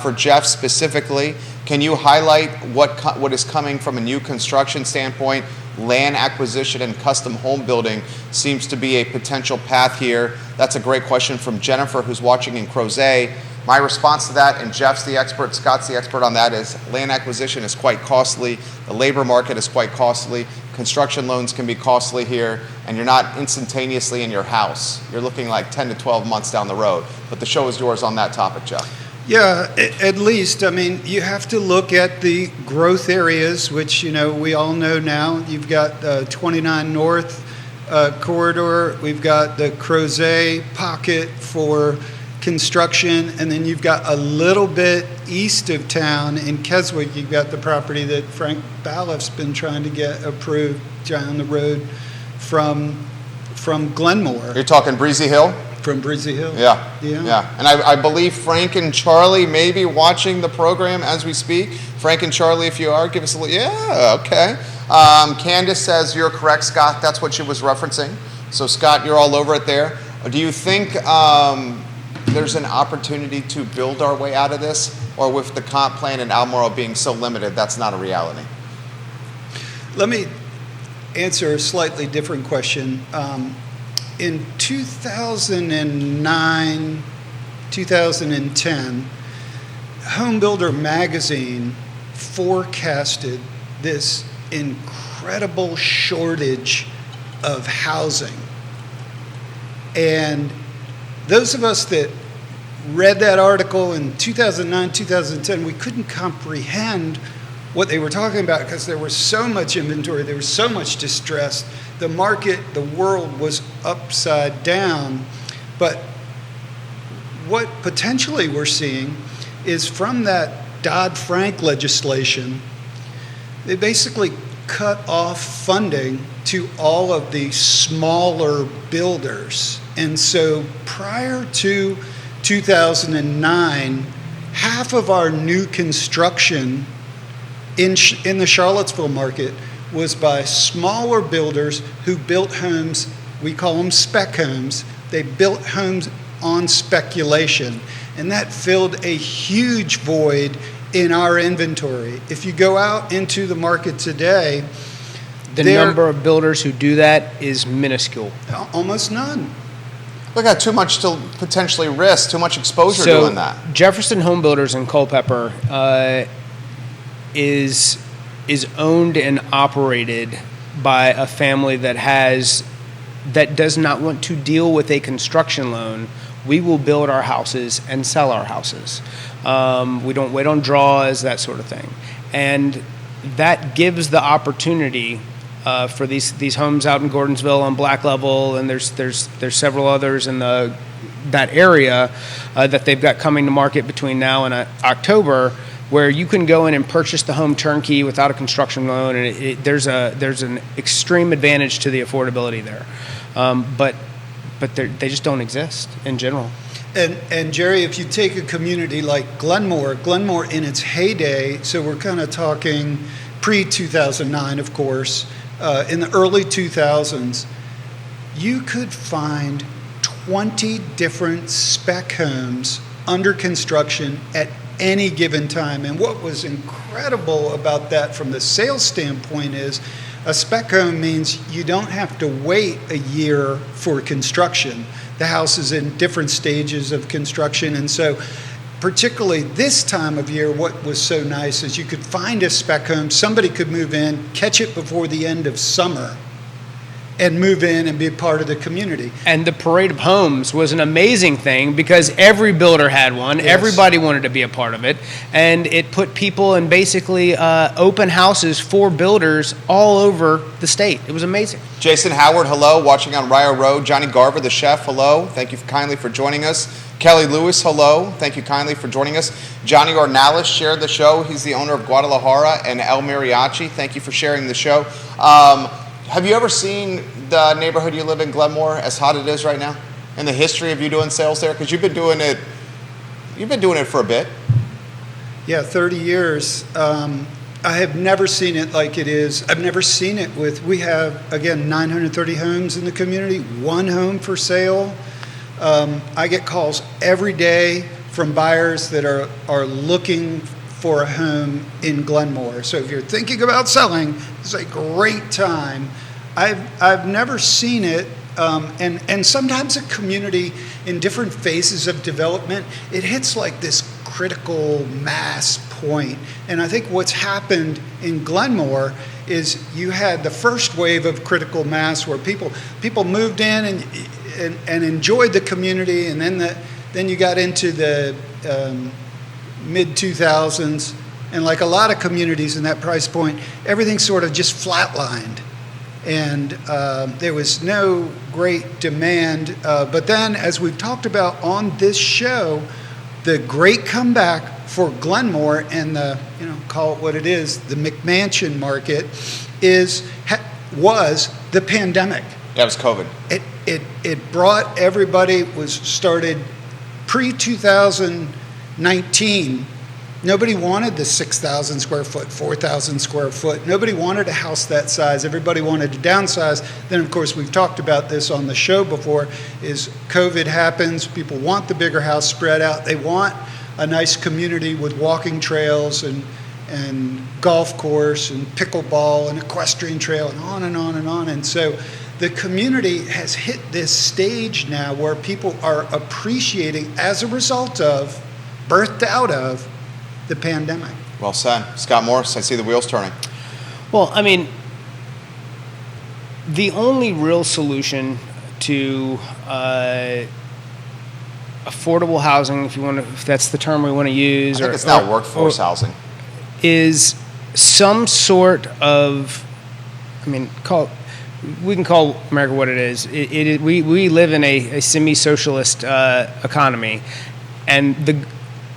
[SPEAKER 1] for Jeff specifically. Can you highlight what is coming from a new construction standpoint? Land acquisition and custom home building seems to be a potential path here. That's a great question from Jennifer, who's watching in Crozet. My response to that, and Jeff's the expert, Scott's the expert on that, is land acquisition is quite costly. The labor market is quite costly. Construction loans can be costly here, and you're not instantaneously in your house. You're looking like 10 to 12 months down the road. But the show is yours on that topic, Jeff.
[SPEAKER 2] Yeah, at least. I mean, you have to look at the growth areas, which, we all know now. You've got the 29 North corridor. We've got the Crozet pocket for construction. And then you've got a little bit east of town in Keswick. You've got the property that Frank Balliff's been trying to get approved down the road from Glenmore.
[SPEAKER 1] You're talking Breezy Hill?
[SPEAKER 2] From Breezy Hill.
[SPEAKER 1] Yeah. And I believe Frank and Charlie may be watching the program as we speak. Frank and Charlie, if you are, give us a little. Yeah, okay. Candace says you're correct, Scott. That's what she was referencing. So, Scott, you're all over it there. Do you think there's an opportunity to build our way out of this? Or with the comp plan in Albemarle being so limited, that's not a reality?
[SPEAKER 2] Let me answer a slightly different question. In 2009, 2010, Home Builder magazine forecasted this incredible shortage of housing. And those of us that read that article in 2009, 2010, we couldn't comprehend what they were talking about because there was so much inventory, there was so much distress. The market, the world was upside down. But what potentially we're seeing is from that Dodd-Frank legislation, they basically cut off funding to all of the smaller builders. And so prior to 2009, half of our new construction in the Charlottesville market was by smaller builders who built homes, we call them spec homes. They built homes on speculation, and that filled a huge void in our inventory. If you go out into the market today,
[SPEAKER 3] the number of builders who do that is minuscule.
[SPEAKER 2] Almost none.
[SPEAKER 1] Look at too much to potentially risk, too much exposure doing that.
[SPEAKER 3] Jefferson Home Builders in Culpeper is owned and operated by a family that does not want to deal with a construction loan. We will build our houses and sell our houses. We don't wait on draws, that sort of thing. And that gives the opportunity for these homes out in Gordonsville and Black Level, and there's several others in that area that they've got coming to market between now and October, where you can go in and purchase the home turnkey without a construction loan, and there's an extreme advantage to the affordability there. But they just don't exist in general.
[SPEAKER 2] And Jerry, if you take a community like Glenmore in its heyday, so we're kind of talking pre-2009, of course, in the early 2000s, you could find 20 different spec homes under construction at any given time. And what was incredible about that from the sales standpoint is a spec home means you don't have to wait a year for construction. The house is in different stages of construction. And so particularly this time of year, what was so nice is you could find a spec home, somebody could move in, catch it before the end of summer, and move in and be a part of the community.
[SPEAKER 3] And the Parade of Homes was an amazing thing because every builder had one. Yes. Everybody wanted to be a part of it. And it put people in basically open houses for builders all over the state. It was amazing.
[SPEAKER 1] Jason Howard, hello, watching on Rio Road. Johnny Garver, the chef, hello. Thank you kindly for joining us. Kelly Lewis, hello. Thank you kindly for joining us. Johnny Ornalis shared the show. He's the owner of Guadalajara and El Mariachi. Thank you for sharing the show. Have you ever seen the neighborhood you live in, Glenmore, as hot it is right now? In the history of you doing sales there? Because you've been doing it for a bit.
[SPEAKER 2] Yeah, 30 years. I have never seen it like it is. I've never seen it we have, again, 930 homes in the community, one home for sale. I get calls every day from buyers that are looking for a home in Glenmore. So if you're thinking about selling, it's a great time. I've never seen it, and sometimes a community in different phases of development, it hits like this critical mass point. And I think what's happened in Glenmore is you had the first wave of critical mass where people moved in and enjoyed the community, and then you got into the mid 2000s, and like a lot of communities in that price point, everything sort of just flatlined, and there was no great demand. But then, as we've talked about on this show, the great comeback for Glenmore and the, call it what it is, the McMansion market was the pandemic.
[SPEAKER 1] Yeah, it was COVID.
[SPEAKER 2] It brought everybody, started pre-2019. Nobody wanted the 6,000 square foot, 4,000 square foot. Nobody wanted a house that size. Everybody wanted to downsize. Then, of course, we've talked about this on the show before, is COVID happens. People want the bigger house spread out. They want a nice community with walking trails and golf course and pickleball and equestrian trail and on and on and on. And so the community has hit this stage now where people are appreciating, as a result of, birthed out of, the pandemic.
[SPEAKER 1] Well said. Scott Morris, I see the wheels turning.
[SPEAKER 3] Well, I mean, the only real solution to affordable housing, if that's the term we want to use,
[SPEAKER 1] I think it's now workforce housing,
[SPEAKER 3] is some sort of, we can call America what it is. We live in a semi-socialist economy, and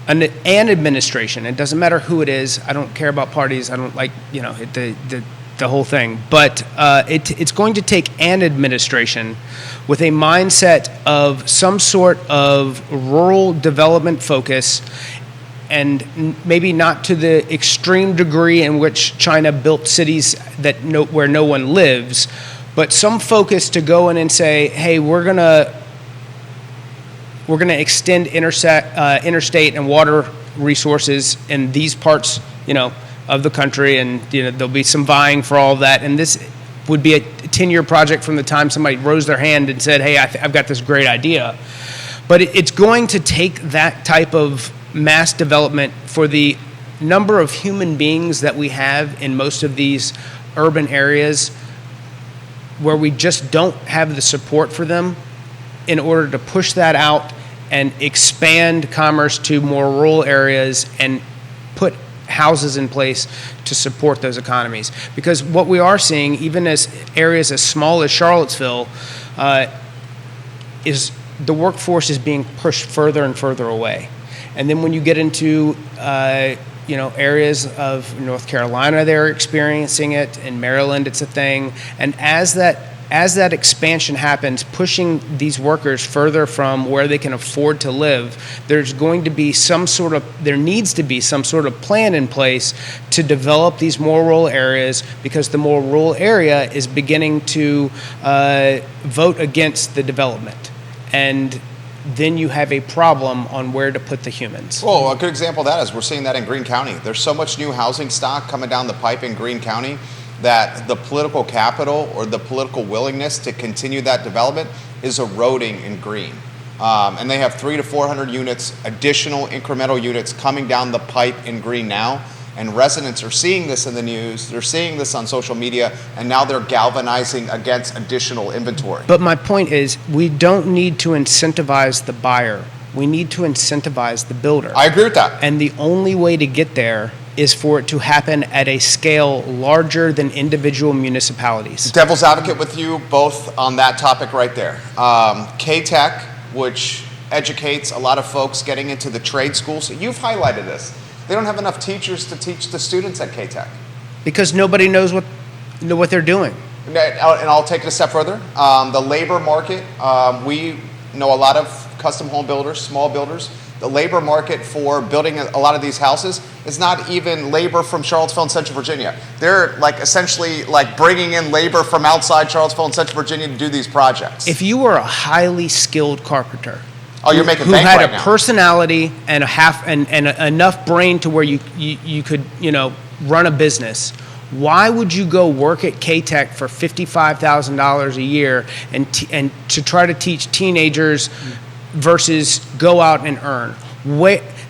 [SPEAKER 3] an administration. It doesn't matter who it is. I don't care about parties. I don't like the whole thing. But it's going to take an administration with a mindset of some sort of rural development focus, and maybe not to the extreme degree in which China built cities where no one lives, but some focus to go in and say, hey, we're gonna extend interstate and water resources in these parts, of the country, and there'll be some vying for all of that. And this would be a 10-year project from the time somebody rose their hand and said, hey, I've got this great idea. But it's going to take that type of mass development for the number of human beings that we have in most of these urban areas, where we just don't have the support for them, in order to push that out and expand commerce to more rural areas and put houses in place to support those economies. Because what we are seeing, even as areas as small as Charlottesville, is the workforce is being pushed further and further away. And then when you get into areas of North Carolina, they're experiencing it. In Maryland, it's a thing. And as that expansion happens, pushing these workers further from where they can afford to live, there needs to be some sort of plan in place to develop these more rural areas, because the more rural area is beginning to vote against the development. And then you have a problem on where to put the humans.
[SPEAKER 1] Well, a good example of that is we're seeing that in Greene County. There's so much new housing stock coming down the pipe in Greene County that the political capital or the political willingness to continue that development is eroding in Greene. And they have 300 to 400 units, additional incremental units coming down the pipe in Greene now. And residents are seeing this in the news, they're seeing this on social media, and now they're galvanizing against additional inventory.
[SPEAKER 3] But my point is, we don't need to incentivize the buyer. We need to incentivize the builder.
[SPEAKER 1] I agree with that.
[SPEAKER 3] And the only way to get there is for it to happen at a scale larger than individual municipalities.
[SPEAKER 1] Devil's advocate with you both on that topic right there. K-Tech, which educates a lot of folks getting into the trade schools, you've highlighted this. They don't have enough teachers to teach the students at K-Tech.
[SPEAKER 3] Because nobody knows what they're doing.
[SPEAKER 1] And I'll take it a step further. The labor market, we know a lot of custom home builders, small builders. The labor market for building a lot of these houses is not even labor from Charlottesville and Central Virginia. They're essentially bringing in labor from outside Charlottesville and Central Virginia to do these projects.
[SPEAKER 3] If you were a highly skilled carpenter,
[SPEAKER 1] Oh, you're making
[SPEAKER 3] who
[SPEAKER 1] bank
[SPEAKER 3] had
[SPEAKER 1] right
[SPEAKER 3] a
[SPEAKER 1] now.
[SPEAKER 3] personality and enough brain to where you could run a business. Why would you go work at K-Tech for $55,000 a year and to try to teach teenagers versus go out and earn?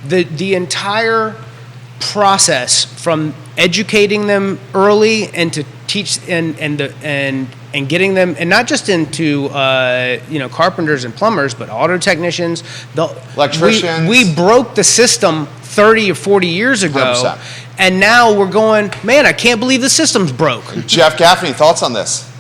[SPEAKER 3] The entire process from educating them early and to teach and getting them, and not just into carpenters and plumbers, but auto technicians,
[SPEAKER 1] electricians.
[SPEAKER 3] We broke the system 30 or 40 years ago,
[SPEAKER 1] 100%.
[SPEAKER 3] and now we're going, man, I can't believe the system's broke.
[SPEAKER 1] Jeff Gaffney, thoughts on this?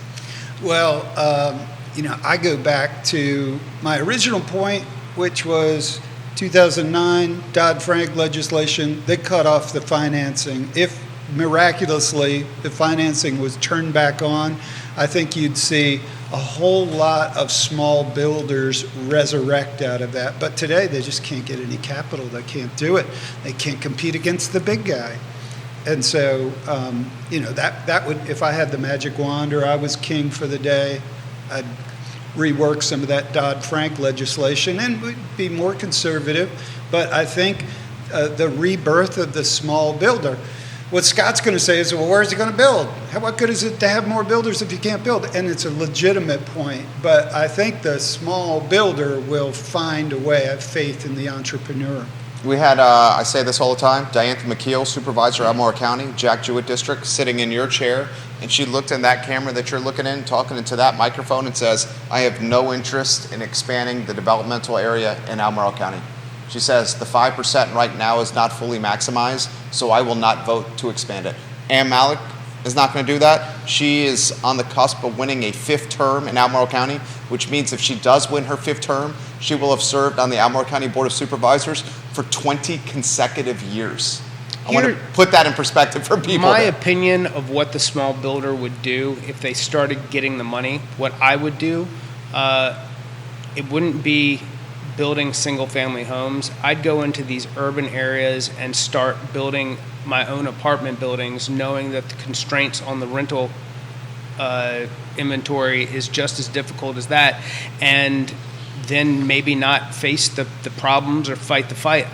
[SPEAKER 2] Well, I go back to my original point, which was 2009 Dodd-Frank legislation. They cut off the financing. If miraculously the financing was turned back on, I think you'd see a whole lot of small builders resurrect out of that. But today they just can't get any capital. They can't do it. They can't compete against the big guy. And so, that would, if I had the magic wand or I was king for the day, I'd rework some of that Dodd-Frank legislation and would be more conservative. But I think the rebirth of the small builder, what Scott's going to say is, well, where's he going to build? What good is it to have more builders if you can't build? And it's a legitimate point. But I think the small builder will find a way. I have faith in the entrepreneur.
[SPEAKER 1] We had, I say this all the time, Diantha McKeel, supervisor, Albemarle County, Jack Jewett District, sitting in your chair, and she looked in that camera that you're looking in, talking into that microphone, and says, I have no interest in expanding the developmental area in Albemarle County. She says, the 5% right now is not fully maximized, so I will not vote to expand it. Ann Malik is not going to do that. She is on the cusp of winning a 5th term in Albemarle County, which means if she does win her 5th term, she will have served on the Albemarle County Board of Supervisors for 20 consecutive years. I want to put that in perspective for people.
[SPEAKER 3] My opinion of what the small builder would do if they started getting the money, what I would do, it wouldn't be building single-family homes. I'd go into these urban areas and start building my own apartment buildings, knowing that the constraints on the rental inventory is just as difficult as that, and then maybe not face the problems or fight the fight.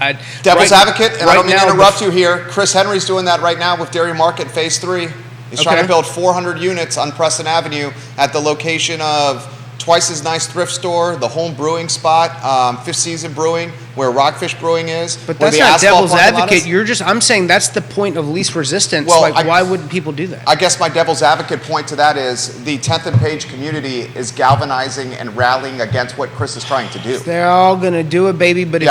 [SPEAKER 1] Devil's advocate, and I don't mean to interrupt you here. Chris Henry's doing that right now with Dairy Market Phase 3. He's trying to build 400 units on Preston Avenue at the location of twice as nice thrift store, the home brewing spot, Fifth Season Brewing, where Rockfish Brewing is.
[SPEAKER 3] But that's not devil's advocate. I'm saying that's the point of least resistance.
[SPEAKER 1] Well,
[SPEAKER 3] why wouldn't people do that?
[SPEAKER 1] I guess my devil's advocate point to that is the 10th and Page community is galvanizing and rallying against what Chris is trying to do.
[SPEAKER 3] They're all gonna do it, baby. But if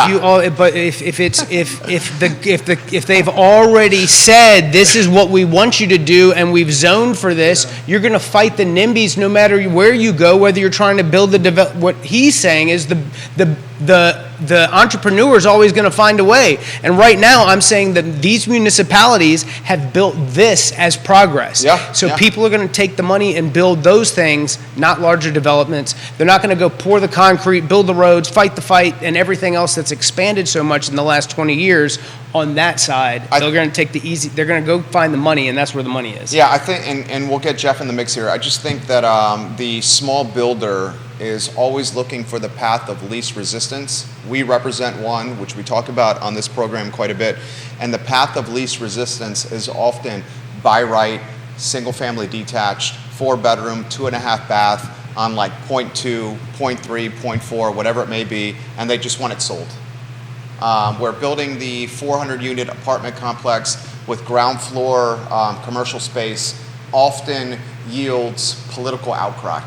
[SPEAKER 3] they've already said this is what we want you to do and we've zoned for this, you're gonna fight the NIMBYs no matter where you go, whether you're trying to build what he's saying is the entrepreneur is always going to find a way. And right now, I'm saying that these municipalities have built this as progress. People are going to take the money and build those things, not larger developments. They're not going to go pour the concrete, build the roads, fight the fight, and everything else that's expanded so much in the last 20 years on that side. They're going to take the easy, they're going to go find the money, and that's where the money is.
[SPEAKER 1] Yeah, I think, and we'll get Jeff in the mix here. I just think that the small builder is always looking for the path of least resistance. We represent one, which we talk about on this program quite a bit, and the path of least resistance is often by right, single family detached, 4-bedroom, 2.5 bath on like 0.2, 0.3, 0.4, whatever it may be, and they just want it sold. We're building the 400 unit apartment complex with ground floor commercial space often yields political outcry.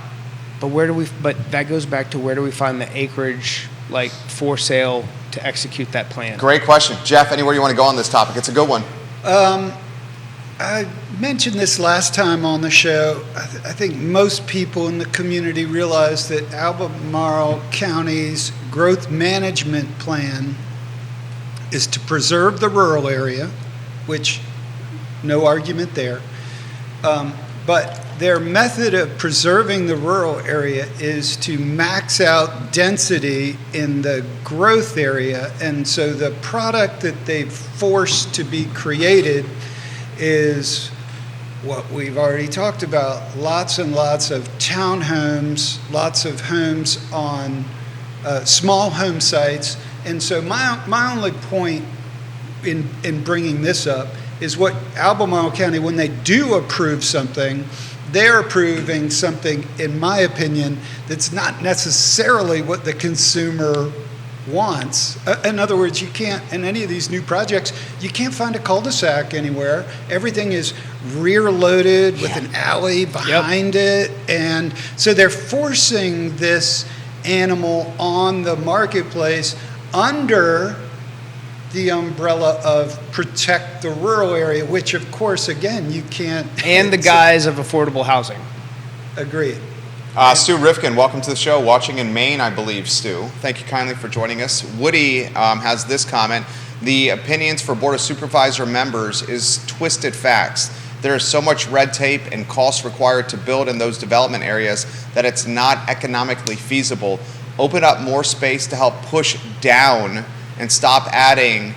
[SPEAKER 3] But that goes back to where do we find the acreage like for sale to execute that plan?
[SPEAKER 1] Great question. Jeff, anywhere you want to go on this topic? It's a good one.
[SPEAKER 2] I mentioned this last time on the show. I think most people in the community realize that Albemarle County's growth management plan is to preserve the rural area, which no argument there. But their method of preserving the rural area is to max out density in the growth area. And so the product that they've forced to be created is what we've already talked about. Lots and lots of townhomes, lots of homes on small home sites. And so my only point in bringing this up is what Albemarle County, when they do approve something, they're approving something, in my opinion, that's not necessarily what the consumer wants. In other words, you can't, in any of these new projects, you can't find a cul-de-sac anywhere. Everything is rear loaded with an alley behind it. And so they're forcing this animal on the marketplace under the umbrella of protect the rural area, which of course, again, you can't.
[SPEAKER 3] And the guise of affordable housing.
[SPEAKER 2] Agreed.
[SPEAKER 1] Stu Rifkin, welcome to the show, watching in Maine, I believe, Stu. Thank you kindly for joining us. Woody has this comment: the opinions for Board of Supervisor members is twisted facts. There is so much red tape and costs required to build in those development areas that it's not economically feasible. Open up more space to help push down and stop adding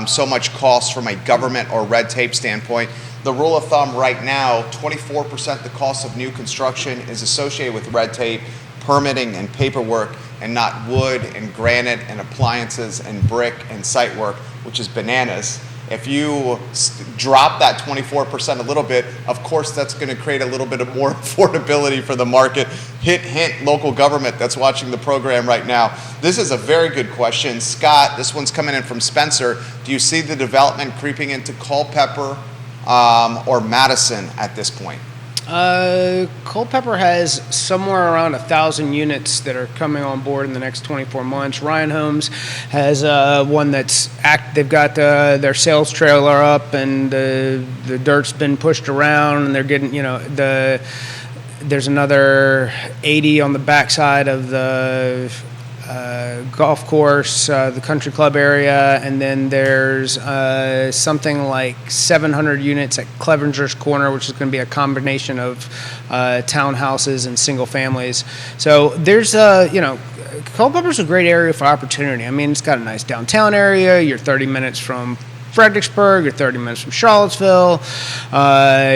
[SPEAKER 1] so much cost from a government or red tape standpoint. The rule of thumb right now, 24% the cost of new construction is associated with red tape, permitting, and paperwork, and not wood and granite and appliances and brick and site work, which is bananas. If you drop that 24% a little bit, of course that's going to create a little bit of more affordability for the market. Hint, local government that's watching the program right now. This is a very good question. Scott, this one's coming in from Spencer. Do you see the development creeping into Culpeper or Madison at this point?
[SPEAKER 3] Culpeper has somewhere around 1,000 units that are coming on board in the next 24 months. Ryan Homes has one that's they've got their sales trailer up, and the dirt's been pushed around, and they're getting, there's another 80 on the backside of the golf course, the country club area, and then there's something like 700 units at Clevenger's Corner, which is going to be a combination of townhouses and single families. So there's Culpeper's a great area for opportunity. I mean, it's got a nice downtown area. You're 30 minutes from Fredericksburg, you're 30 minutes from Charlottesville,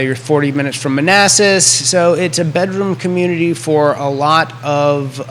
[SPEAKER 3] you're 40 minutes from Manassas. So it's a bedroom community for a lot of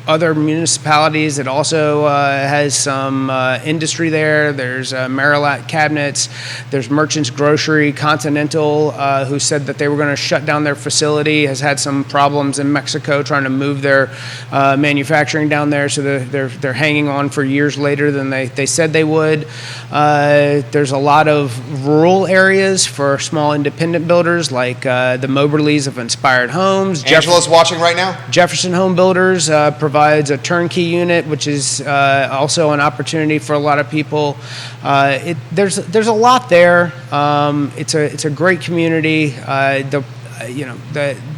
[SPEAKER 3] other municipalities. It also has some industry there. There's Marilat Cabinets. There's Merchants Grocery. Continental, who said that they were going to shut down their facility, has had some problems in Mexico trying to move their manufacturing down there, so they're hanging on for years later than they said they would. There's a lot of rural areas for small independent builders, like the Moberleys of Inspired Homes.
[SPEAKER 1] Angela's watching right now.
[SPEAKER 3] Jefferson Home Builders provides a turnkey unit, which is also an opportunity for a lot of people. There's a lot there. It's a great community.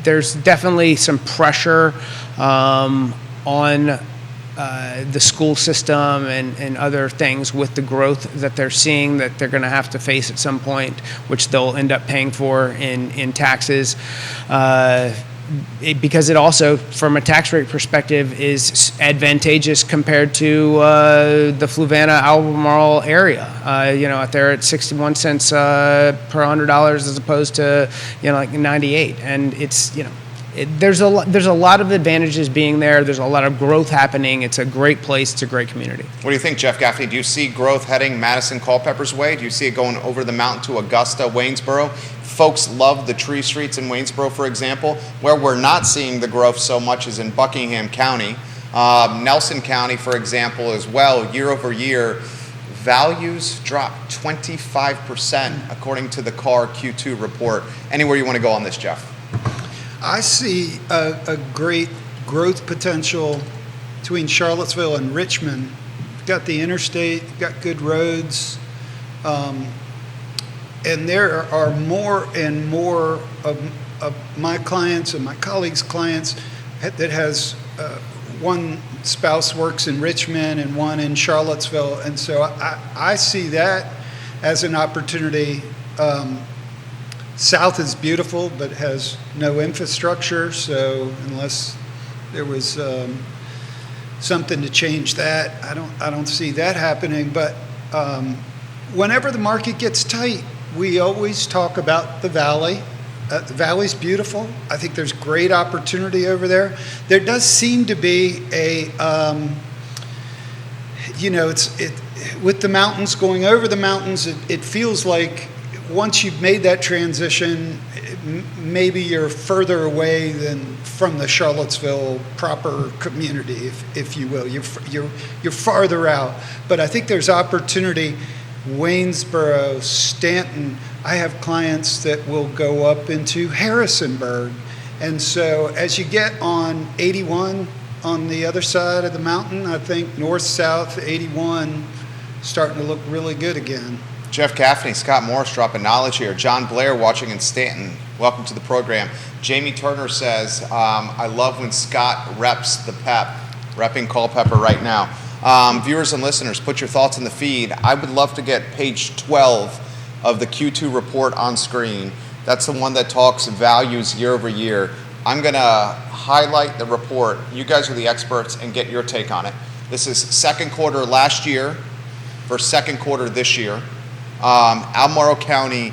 [SPEAKER 3] There's definitely some pressure on the school system and other things with the growth that they're seeing that they're going to have to face at some point, which they'll end up paying for in taxes. Because it also, from a tax rate perspective, is advantageous compared to the Fluvanna-Albemarle area. Out there at 61 cents per $100 as opposed to like 98, and it's there's a lot of advantages being there. There's a lot of growth happening. It's a great place. It's a great community.
[SPEAKER 1] What do you think, Jeff Gaffney? Do you see growth heading Madison Culpeper's way? Do you see it going over the mountain to Augusta, Waynesboro? Folks love the tree streets in Waynesboro, for example. Where we're not seeing the growth so much is in Buckingham County. Nelson County, for example, as well, year over year, values dropped 25% according to the CAR Q2 report. Anywhere you want to go on this, Jeff?
[SPEAKER 2] I see a great growth potential between Charlottesville and Richmond. You've got the interstate, you've got good roads, and there are more and more of my clients and my colleagues' clients that has one spouse works in Richmond and one in Charlottesville, and so I see that as an opportunity. South is beautiful, but has no infrastructure, so unless there was something to change that, I don't see that happening. But whenever the market gets tight, we always talk about the valley. The valley's beautiful. I think there's great opportunity over there. There does seem to be a, with the mountains, going over the mountains, it feels like once you've made that transition, maybe you're further away than from the Charlottesville proper community, if you will. You're farther out. But I think there's opportunity. Waynesboro, Stanton. I have clients that will go up into Harrisonburg. And so as you get on 81 on the other side of the mountain, I think north-south 81 starting to look really good again.
[SPEAKER 1] Jeff Gaffney, Scott Morris dropping knowledge here. John Blair watching in Stanton. Welcome to the program. Jamie Turner says, I love when Scott reps the pep. Repping Culpeper right now. Viewers and listeners, put your thoughts in the feed. I would love to get page 12 of the Q2 report on screen. That's the one that talks values year over year. I'm going to highlight the report. You guys are the experts and get your take on it. This is second quarter last year versus second quarter this year. Albemarle County,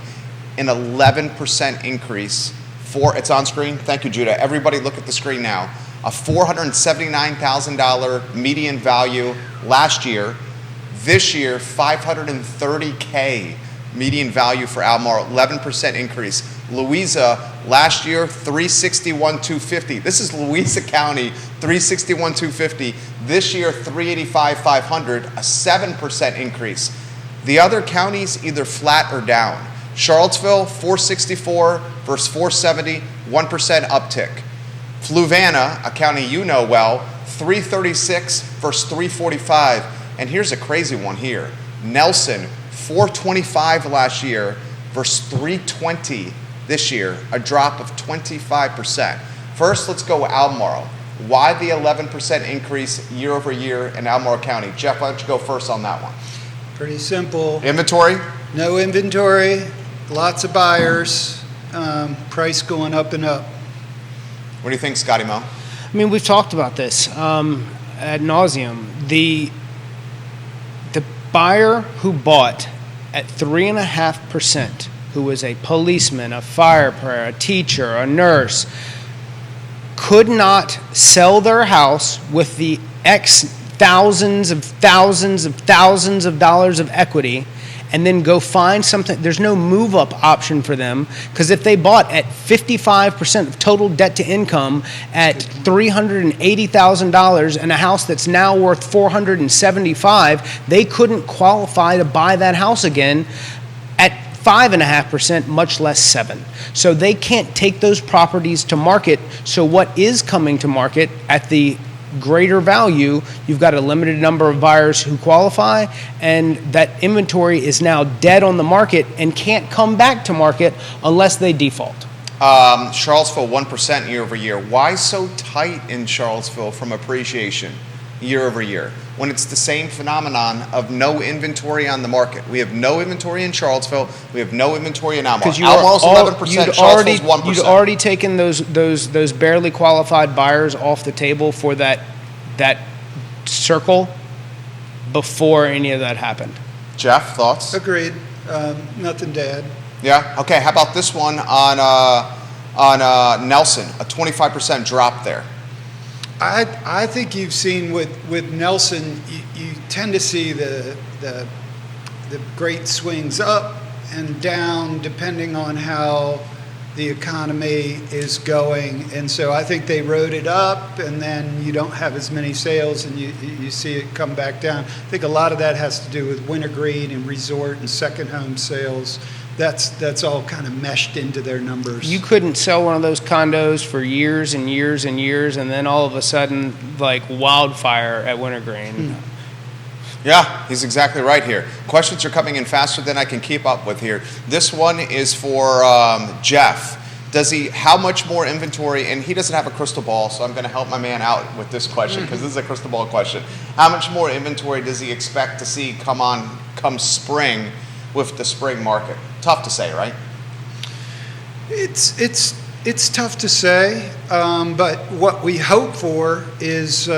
[SPEAKER 1] an 11% increase. It's on screen. Thank you, Judah. Everybody look at the screen now. A $479,000 median value last year. This year, $530K median value for Albemarle, 11% increase. Louisa, last year, $361,250. This is Louisa County, $361,250. This year, $385,500, a 7% increase. The other counties either flat or down. Charlottesville, $464 versus $470, 1% uptick. Fluvanna, a county you know well, $336 versus $345. And here's a crazy one here. Nelson, $425 last year versus $320 this year, a drop of 25%. First, let's go Albemarle. Why the 11% increase year over year in Albemarle County? Jeff, why don't you go first on that one?
[SPEAKER 2] Pretty simple.
[SPEAKER 1] Inventory?
[SPEAKER 2] No inventory, lots of buyers, price going up and up.
[SPEAKER 1] What do you think, Scotty Mo?
[SPEAKER 3] I mean, we've talked about this ad nauseum. The buyer who bought at 3.5%, who was a policeman, a firefighter, a teacher, a nurse, could not sell their house with the X thousands of dollars of equity and then go find something. There's no move-up option for them, because if they bought at 55% of total debt to income at $380,000 and a house that's now worth $475,000, they couldn't qualify to buy that house again at 5.5%, much less 7%. So they can't take those properties to market. So what is coming to market at the greater value, you've got a limited number of buyers who qualify, and that inventory is now dead on the market and can't come back to market unless they default.
[SPEAKER 1] Charlottesville, 1% year over year. Why so tight in Charlottesville from appreciation year over year when it's the same phenomenon of no inventory on the market? We have no inventory in Charlottesville. We have no inventory in Albemarle. Albemarle's 11%, Charlottesville's 1%.
[SPEAKER 3] You'd already taken those barely qualified buyers off the table for that circle before any of that happened.
[SPEAKER 1] Jeff, thoughts?
[SPEAKER 2] Agreed. Nothing to add.
[SPEAKER 1] Yeah. Okay. How about this one on Nelson? A 25% drop there.
[SPEAKER 2] I think you've seen with Nelson, you tend to see the great swings up and down depending on how the economy is going. And so I think they rode it up, and then you don't have as many sales and you see it come back down. I think a lot of that has to do with wintergreen and resort and second home sales. That's all kind of meshed into their numbers.
[SPEAKER 3] You couldn't sell one of those condos for years and years and years, and then all of a sudden, like wildfire at wintergreen.
[SPEAKER 1] Yeah, he's exactly right here. Questions are coming in faster than I can keep up with here. This one is for Jeff. How much more inventory, and he doesn't have a crystal ball, so I'm going to help my man out with this question because this is a crystal ball question. How much more inventory does he expect to see come spring with the spring market? Tough to say, right?
[SPEAKER 2] It's tough to say, but what we hope for is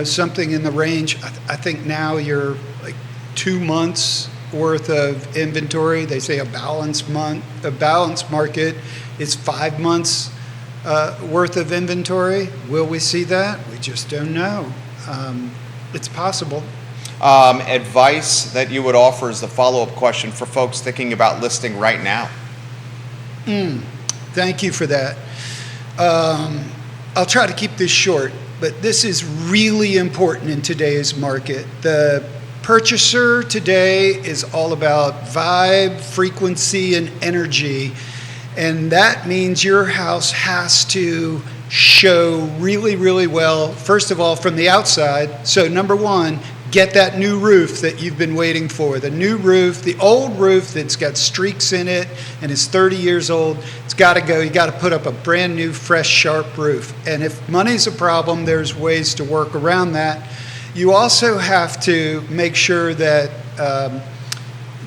[SPEAKER 2] something in the range. I think now you're like 2 months worth of inventory. They say a balanced market is 5 months worth of inventory. Will we see that? We just don't know. It's possible.
[SPEAKER 1] Advice that you would offer as the follow-up question for folks thinking about listing right now?
[SPEAKER 2] Thank you for that. I'll try to keep this short, but this is really important in today's market. The purchaser today is all about vibe, frequency, and energy, and that means your house has to show really, really well, first of all, from the outside. So number one, get that new roof that you've been waiting for. The new roof, the old roof that's got streaks in it and is 30 years old, it's got to go. You got to put up a brand new, fresh, sharp roof. And if money's a problem, there's ways to work around that. You also have to make sure that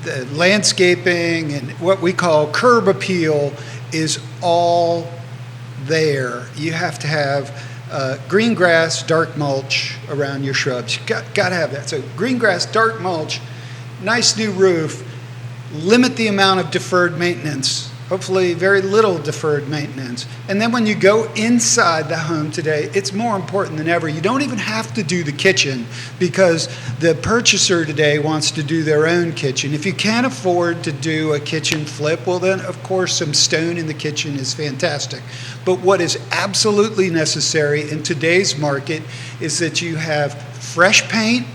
[SPEAKER 2] the landscaping and what we call curb appeal is all there. You have to have green grass, dark mulch around your shrubs. You got to have that. So green grass, dark mulch, nice new roof, limit the amount of deferred maintenance, hopefully very little deferred maintenance. And then when you go inside the home today, it's more important than ever. You don't even have to do the kitchen because the purchaser today wants to do their own kitchen. If you can't afford to do a kitchen flip, well then of course some stone in the kitchen is fantastic. But what is absolutely necessary in today's market is that you have fresh paint,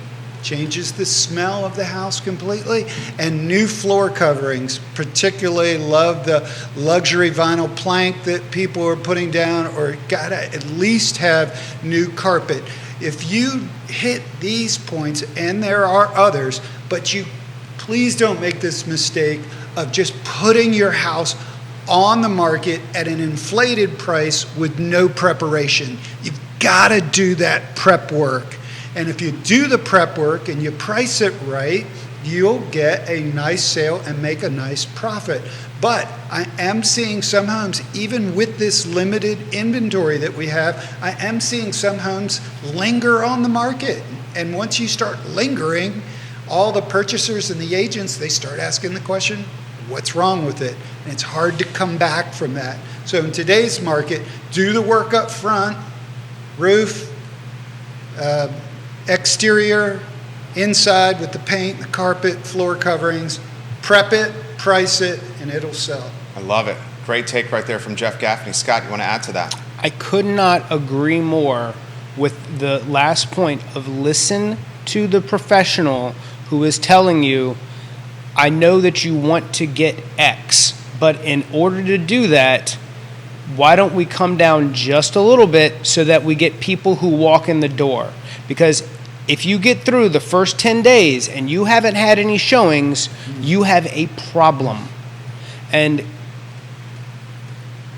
[SPEAKER 2] changes the smell of the house completely, and new floor coverings. Particularly love the luxury vinyl plank that people are putting down, or gotta at least have new carpet. If you hit these points, and there are others, but you please don't make this mistake of just putting your house on the market at an inflated price with no preparation. You've got to do that prep work. And if you do the prep work and you price it right, you'll get a nice sale and make a nice profit. But I am seeing some homes, even with this limited inventory that we have, I am seeing some homes linger on the market. And once you start lingering, all the purchasers and the agents, they start asking the question, what's wrong with it? And it's hard to come back from that. So in today's market, do the work up front, roof, exterior, inside with the paint, the carpet, floor coverings, prep it, price it, and it'll sell.
[SPEAKER 1] I love it. Great take right there from Jeff Gaffney. Scott, you want to add to that?
[SPEAKER 3] I could not agree more with the last point of listen to the professional who is telling you, I know that you want to get X, but in order to do that, why don't we come down just a little bit so that we get people who walk in the door? Because if you get through the first 10 days and you haven't had any showings, you have a problem. And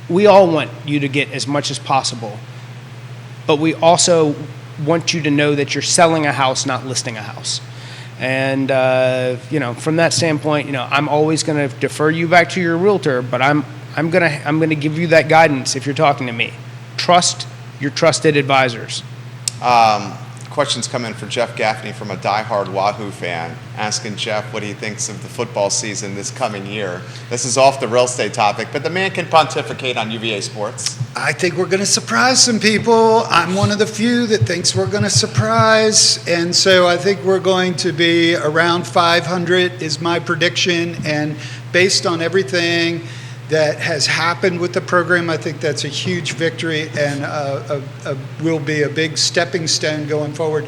[SPEAKER 3] we all want you to get as much as possible, but we also want you to know that you're selling a house, not listing a house. And, from that standpoint, I'm always going to defer you back to your realtor, but I'm going to give you that guidance if you're talking to me. Trust your trusted advisors.
[SPEAKER 1] Questions come in for Jeff Gaffney from a diehard Wahoo fan, asking Jeff what he thinks of the football season this coming year. This is off the real estate topic, but the man can pontificate on UVA sports.
[SPEAKER 2] I think we're going to surprise some people. I'm one of the few that thinks we're going to surprise, and so I think we're going to be around 500 is my prediction, and based on everything that has happened with the program, I think that's a huge victory and will be a big stepping stone going forward.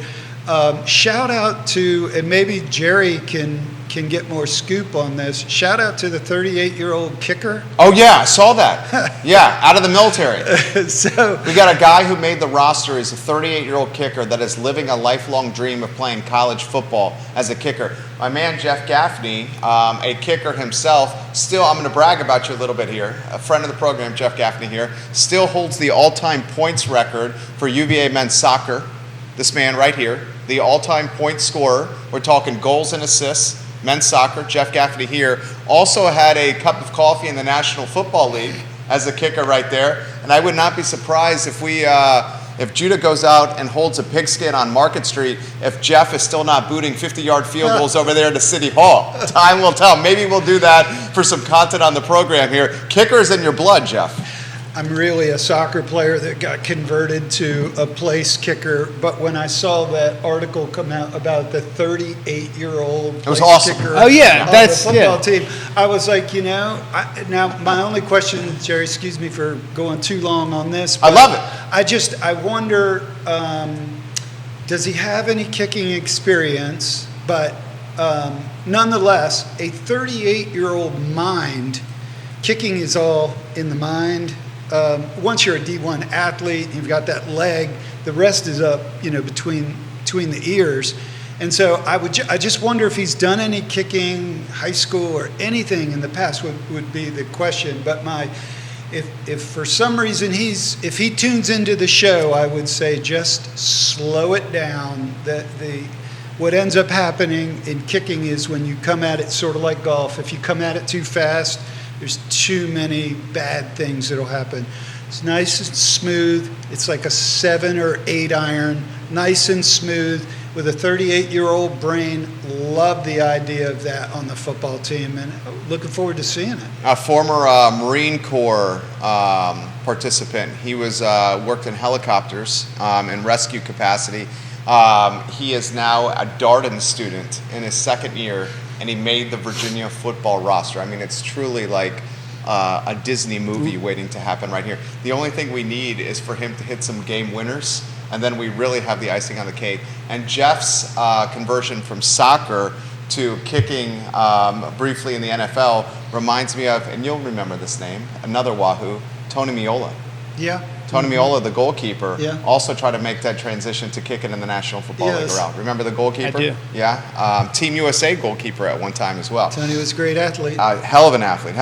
[SPEAKER 2] Shout out to, and maybe Jerry can get more scoop on this, shout out to the 38-year-old kicker.
[SPEAKER 1] Oh yeah, I saw that. Yeah, out of the military.
[SPEAKER 2] So
[SPEAKER 1] we got a guy who made the roster. He's a 38-year-old kicker that is living a lifelong dream of playing college football as a kicker. My man Jeff Gaffney, a kicker himself, still, I'm going to brag about you a little bit here. A friend of the program, Jeff Gaffney here, still holds the all-time points record for UVA men's soccer. This man right here, the all-time point scorer. We're talking goals and assists. Men's soccer, Jeff Gaffney here. Also had a cup of coffee in the National Football League as a kicker right there. And I would not be surprised if we if Judah goes out and holds a pigskin on Market Street, if Jeff is still not booting 50-yard field goals over there to City Hall. Time will tell. Maybe we'll do that for some content on the program here. Kickers in your blood, Jeff.
[SPEAKER 2] I'm really a soccer player that got converted to a place kicker, but when I saw that article come out about the 38-year-old
[SPEAKER 1] was awesome.
[SPEAKER 2] kicker
[SPEAKER 3] Oh, yeah,
[SPEAKER 2] on
[SPEAKER 3] that's-
[SPEAKER 2] the football
[SPEAKER 3] yeah.
[SPEAKER 2] team, I was like, now my only question, Jerry, excuse me for going too long on this.
[SPEAKER 1] I
[SPEAKER 2] but
[SPEAKER 1] love it.
[SPEAKER 2] I wonder, does he have any kicking experience? But nonetheless, a 38-year-old mind, kicking is all in the mind. Once you're a D1 athlete, you've got that leg, the rest is up, between the ears. And so I just wonder if he's done any kicking, high school or anything in the past would be the question. But if for some reason if he tunes into the show, I would say just slow it down. What ends up happening in kicking is when you come at it sort of like golf. If you come at it too fast, there's too many bad things that'll happen. It's nice and smooth. It's like a 7 or 8 iron, nice and smooth. With a 38-year-old brain, love the idea of that on the football team, and looking forward to seeing it.
[SPEAKER 1] A former Marine Corps participant. He was worked in helicopters in rescue capacity. He is now a Darden student in his second year, and he made the Virginia football roster. I mean, it's truly like a Disney movie waiting to happen right here. The only thing we need is for him to hit some game winners, and then we really have the icing on the cake. And Jeff's conversion from soccer to kicking briefly in the NFL reminds me of, and you'll remember this name, another Wahoo, Tony Meola.
[SPEAKER 2] Yeah.
[SPEAKER 1] Tony Meola, the goalkeeper,
[SPEAKER 2] Yeah.
[SPEAKER 1] also tried to make that transition to kicking in the National Football League
[SPEAKER 2] Yes.
[SPEAKER 1] around. Remember the goalkeeper?
[SPEAKER 3] I do.
[SPEAKER 1] Yeah. Team USA goalkeeper at one time as well.
[SPEAKER 2] Tony was a great athlete.
[SPEAKER 1] Hell of an athlete.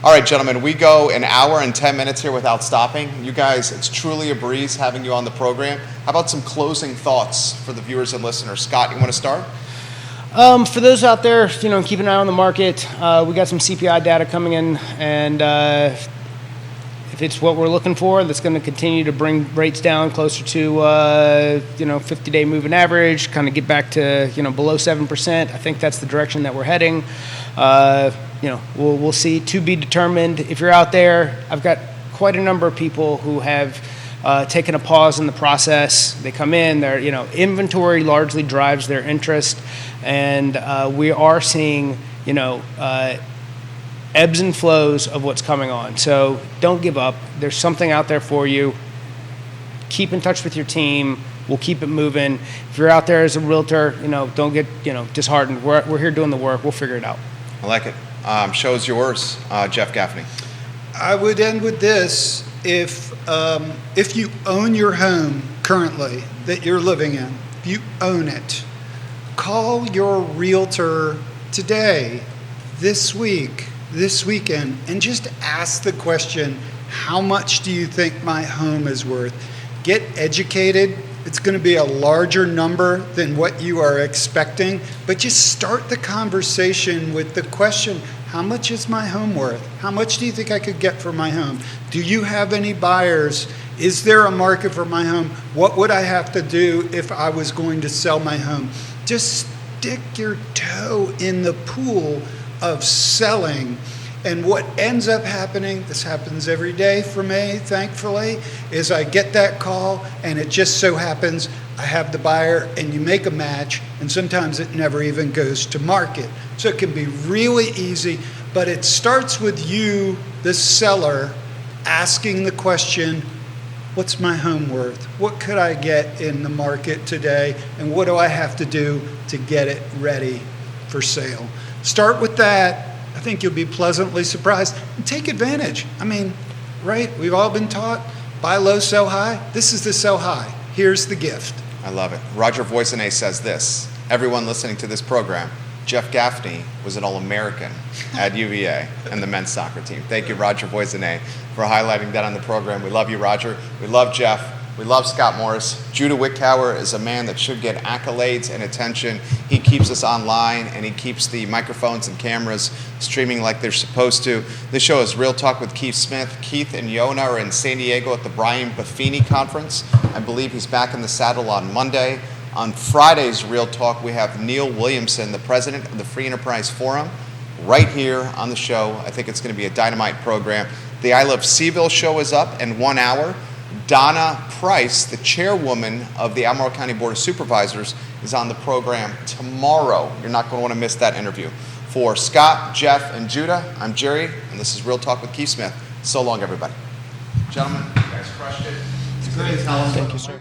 [SPEAKER 1] All right, gentlemen, we go an hour and 10 minutes here without stopping. You guys, it's truly a breeze having you on the program. How about some closing thoughts for the viewers and listeners? Scott, you want to start?
[SPEAKER 3] For those out there, keep an eye on the market. We got some CPI data coming in, and if it's what we're looking for, that's going to continue to bring rates down closer to 50-day moving average, kind of get back to below 7%. I think that's the direction that we're heading. We'll see. To be determined. If you're out there, I've got quite a number of people who have taken a pause in the process. They come in, their inventory largely drives their interest, and we are seeing ebbs and flows of what's coming on. So don't give up. There's something out there for you. Keep in touch with your team. We'll keep it moving. If you're out there as a realtor, don't get disheartened. We're here doing the work. We'll figure it out.
[SPEAKER 1] I like it. Show's yours, Jeff Gaffney.
[SPEAKER 2] I would end with this. If you own your home currently that you're living in, if you own it, call your realtor today, this week, this weekend, and just ask the question, how much do you think my home is worth? Get educated. It's going to be a larger number than what you are expecting, but just start the conversation with the question, how much is my home worth? How much do you think I could get for my home? Do you have any buyers? Is there a market for my home? What would I have to do if I was going to sell my home? Just stick your toe in the pool of selling. And what ends up happening, this happens every day for me, thankfully, is I get that call and it just so happens I have the buyer and you make a match, and sometimes it never even goes to market. So it can be really easy, but it starts with you, the seller, asking the question, what's my home worth? What could I get in the market today? And what do I have to do to get it ready for sale? Start with that. I think you'll be pleasantly surprised and take advantage. I mean, right? We've all been taught, buy low, sell high. This is the sell high. Here's the gift.
[SPEAKER 1] I love it. Roger Voisinay says this. Everyone listening to this program, Jeff Gaffney was an All-American at UVA and the men's soccer team. Thank you, Roger Voisinay, for highlighting that on the program. We love you, Roger. We love Jeff. We love Scott Morris. Judah Wickower is a man that should get accolades and attention. He keeps us online, and he keeps the microphones and cameras streaming like they're supposed to. This show is Real Talk with Keith Smith. Keith and Yonna are in San Diego at the Brian Buffini Conference. I believe he's back in the saddle on Monday. On Friday's Real Talk, we have Neil Williamson, the president of the Free Enterprise Forum, right here on the show. I think it's going to be a dynamite program. The I Love CVille show is up in 1 hour. Donna Price, the chairwoman of the Albemarle County Board of Supervisors, is on the program tomorrow. You're not going to want to miss that interview. For Scott, Jeff, and Judah, I'm Jerry, and this is Real Talk with Keith Smith. So long, everybody. Gentlemen, you guys crushed it. It's great.
[SPEAKER 3] Thank you, sir.